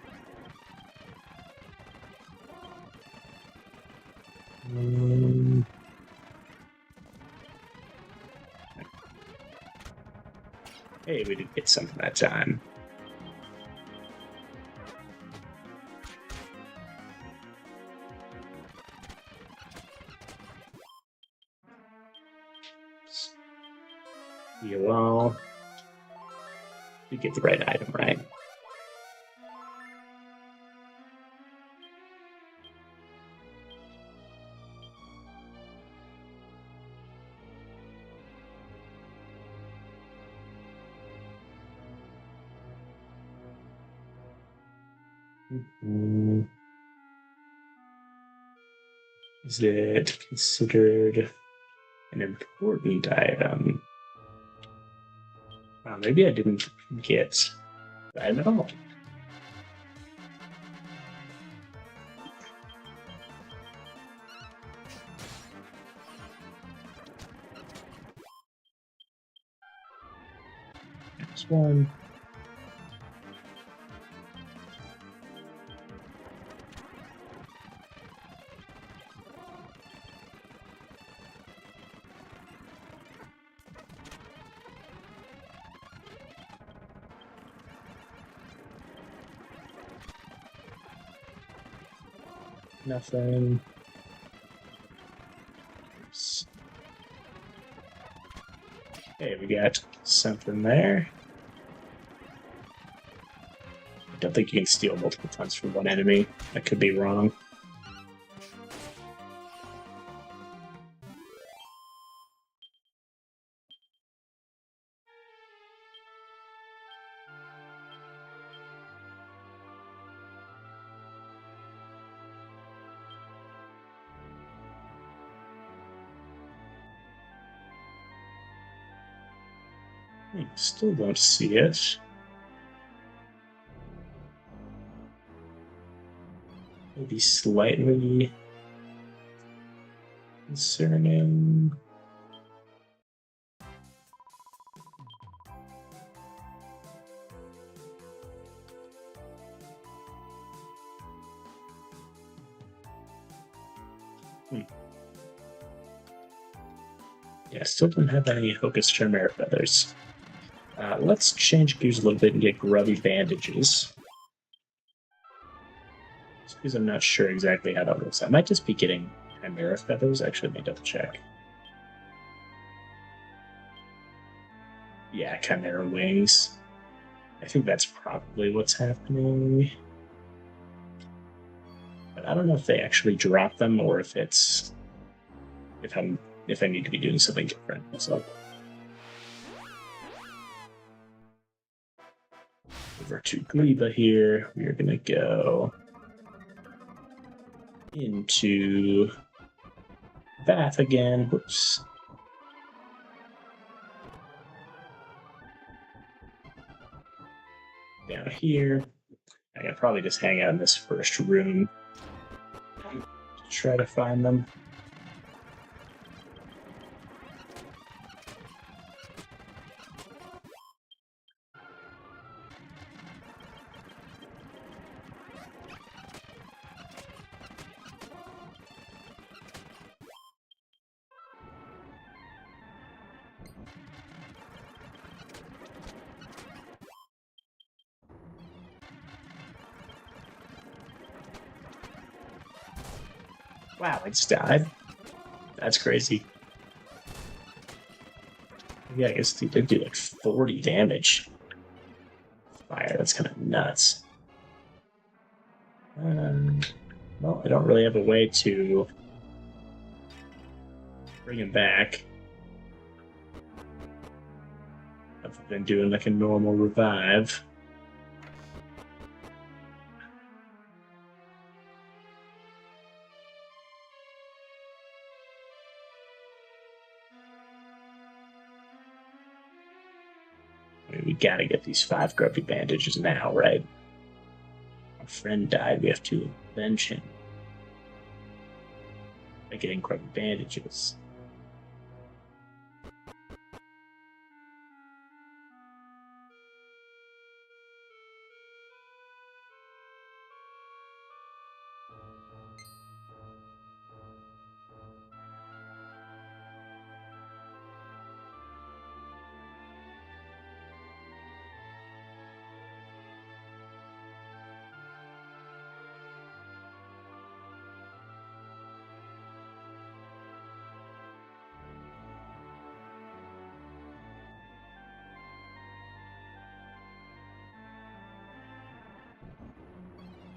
Hey, we did get something that time. You all. You get the right item, right? Is it considered an important item? Maybe I didn't get that at all. Next one. Nothing. Oops. Hey, we got something there. I don't think you can steal multiple times from one enemy. I could be wrong. Still don't see it. Maybe slightly concerning. Yeah, still don't have any Hocus Chimera feathers. Let's change gears a little bit and get grubby bandages. Just because I'm not sure exactly how that looks. I might just be getting Chimera feathers. Actually, let me double check. Yeah, Chimera wings. I think that's probably what's happening. But I don't know if they actually drop them or if it's if I need to be doing something different. So over to Gleba here. We are gonna go into Bath again. Whoops. Down here. I can probably just hang out in this first room to try to find them. Wow, I just died. That's crazy. Yeah, I guess they did do like 40 damage. Fire, that's kind of nuts. Well, I don't really have a way to bring him back. I've been doing like a normal revive. I mean, we gotta get these 5 grubby bandages now, right? Our friend died, we have to avenge him by getting grubby bandages.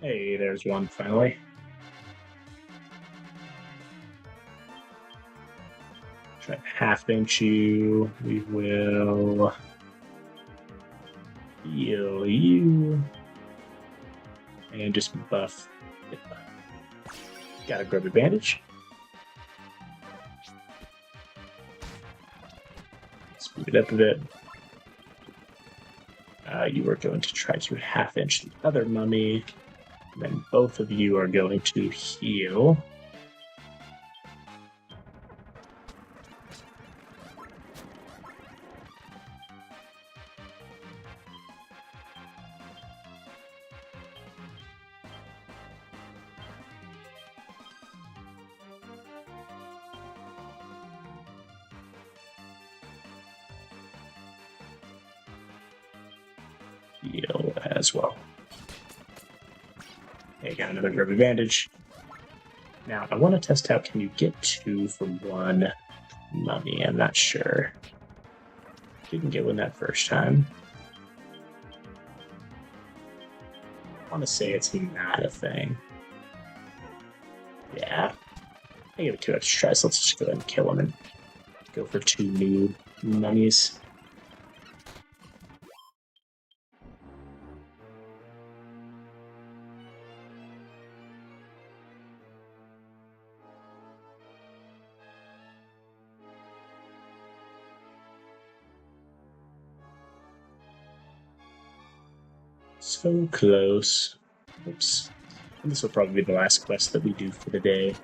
Hey, there's one finally. Try to half-inch you. We will heal you. And just buff. Got a grubby bandage. Speed it up a bit. You are going to try to half-inch the other mummy. And then both of you are going to heal. Heal as well. Okay, got another grub advantage. Now, I want to test out, can you get 2 from one mummy? I'm not sure. Didn't get one that first time. I want to say it's not a thing. Yeah. I give it 2 extra tries, so let's just go ahead and kill him and go for 2 new mummies. So close. Oops. And this will probably be the last quest that we do for the day,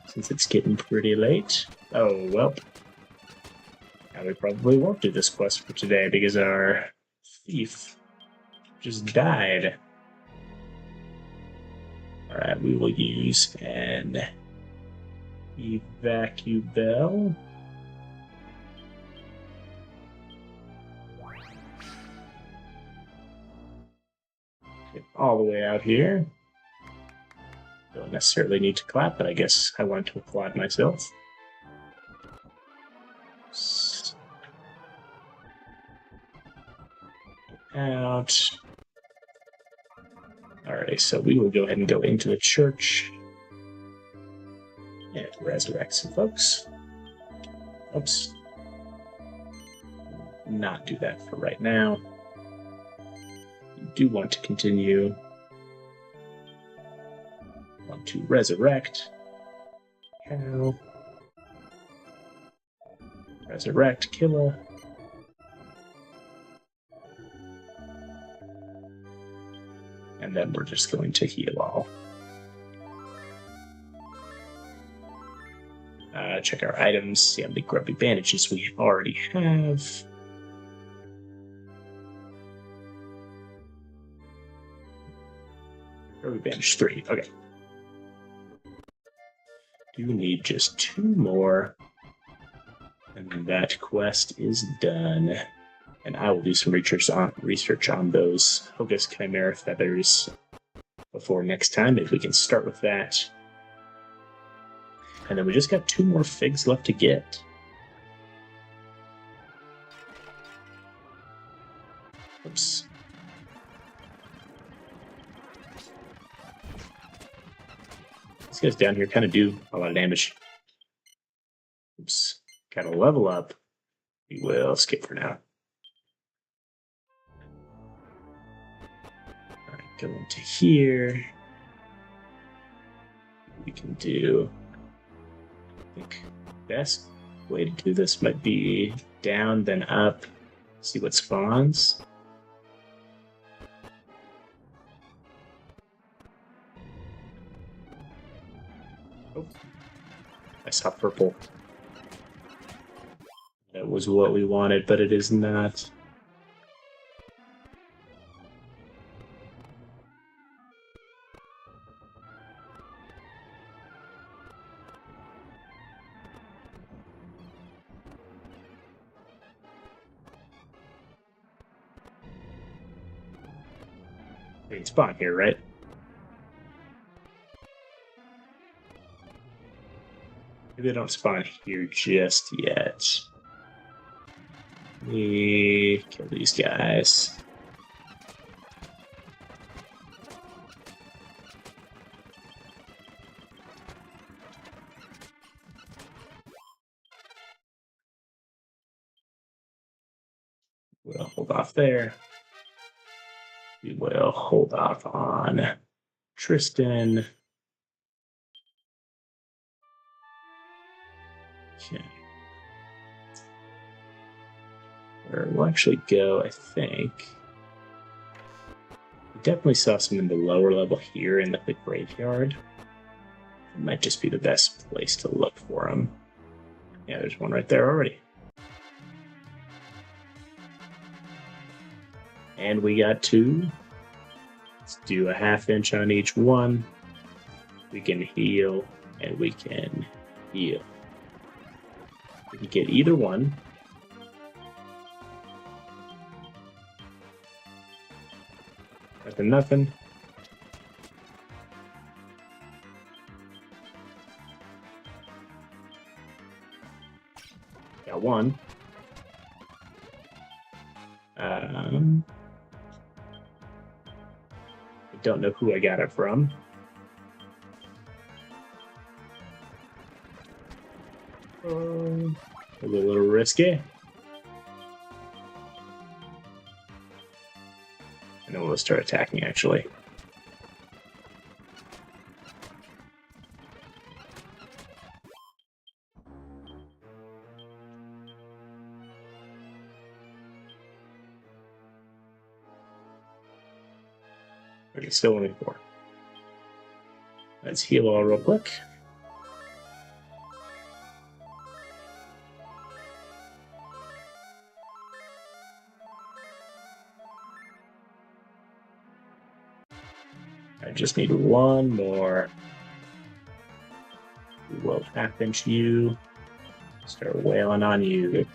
since it's getting pretty late. Oh, well. Now we probably won't do this quest for today because our thief just died. Alright, we will use an Evacu-Bell. Get all the way out here. Don't necessarily need to clap, but I guess I want to applaud myself. Out. Alright, so we will go ahead and go into the church and resurrect some folks. Oops. Not do that for right now. You do want to continue. Want to resurrect. Cow. Resurrect, Killa. And then we're just going to heal all. Check our items, see how many grubby bandages we already have. Grubby bandage 3, okay. Do need just 2 more. And that quest is done. And I will do some research on those Hogus Chimera feathers before next time, if we can start with that. And then we just got 2 more figs left to get. Oops. These guys down here kind of do a lot of damage. Oops. Gotta level up. We will skip for now. Alright, go into here. We can do... I think the best way to do this might be down, then up. See what spawns. Oh, I saw purple. That was what we wanted, but it is not. They can spawn here, right? Maybe they don't spawn here just yet. Let me kill these guys. We'll hold off there. We will hold off on Tristan. Okay. Where we'll actually go, I think. We definitely saw some in the lower level here in the graveyard. It might just be the best place to look for them. Yeah, there's one right there already. And we got 2. Let's do a 1/2 inch on each one. We can heal, and we can heal. We can get either one. Nothing. Got 1. I don't know who I got it from. A little risky. And then we'll start attacking, actually. But it's still only 4. Let's heal all real quick. I just need one more. We'll half-inch you. Start wailing on you.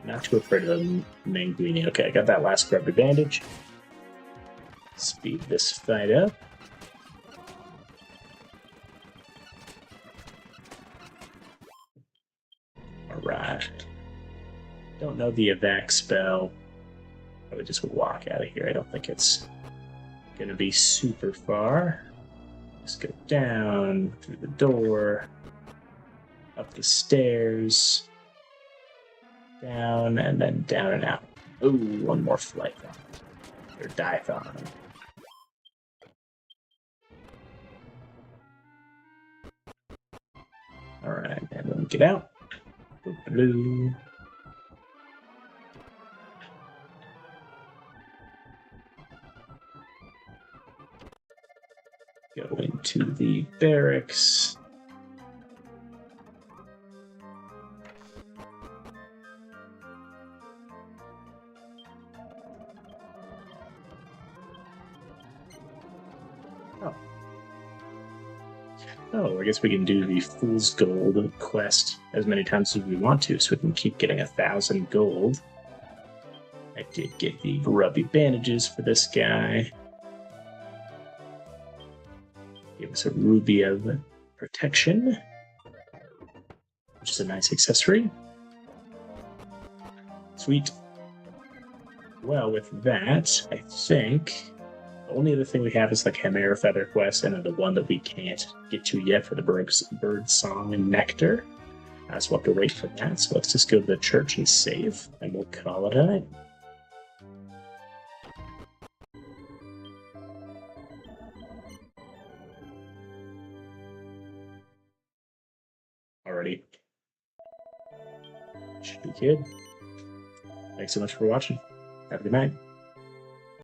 Not too afraid of the Manguini. Okay, I got that last grubby bandage. Speed this fight up. Alright. Don't know the evac spell. I would just walk out of here. I don't think it's going to be super far. Just go down through the door, up the stairs, down, and then down and out. Ooh, one more flight or dive-on. Alright, and then get out. Blue. Go into the barracks. Oh, I guess we can do the Fool's Gold quest as many times as we want to, so we can keep getting 1,000 gold. I did get the grubby bandages for this guy. Give us a ruby of protection, which is a nice accessory. Sweet. Well, with that, I think the only other thing we have is the Chimera Feather quest, and the one that we can't get to yet for the bird song and nectar. So we'll have to wait for that. So let's just go to the church and save, and we'll call it a night. Alrighty. Should be good. Thanks so much for watching. Have a good night.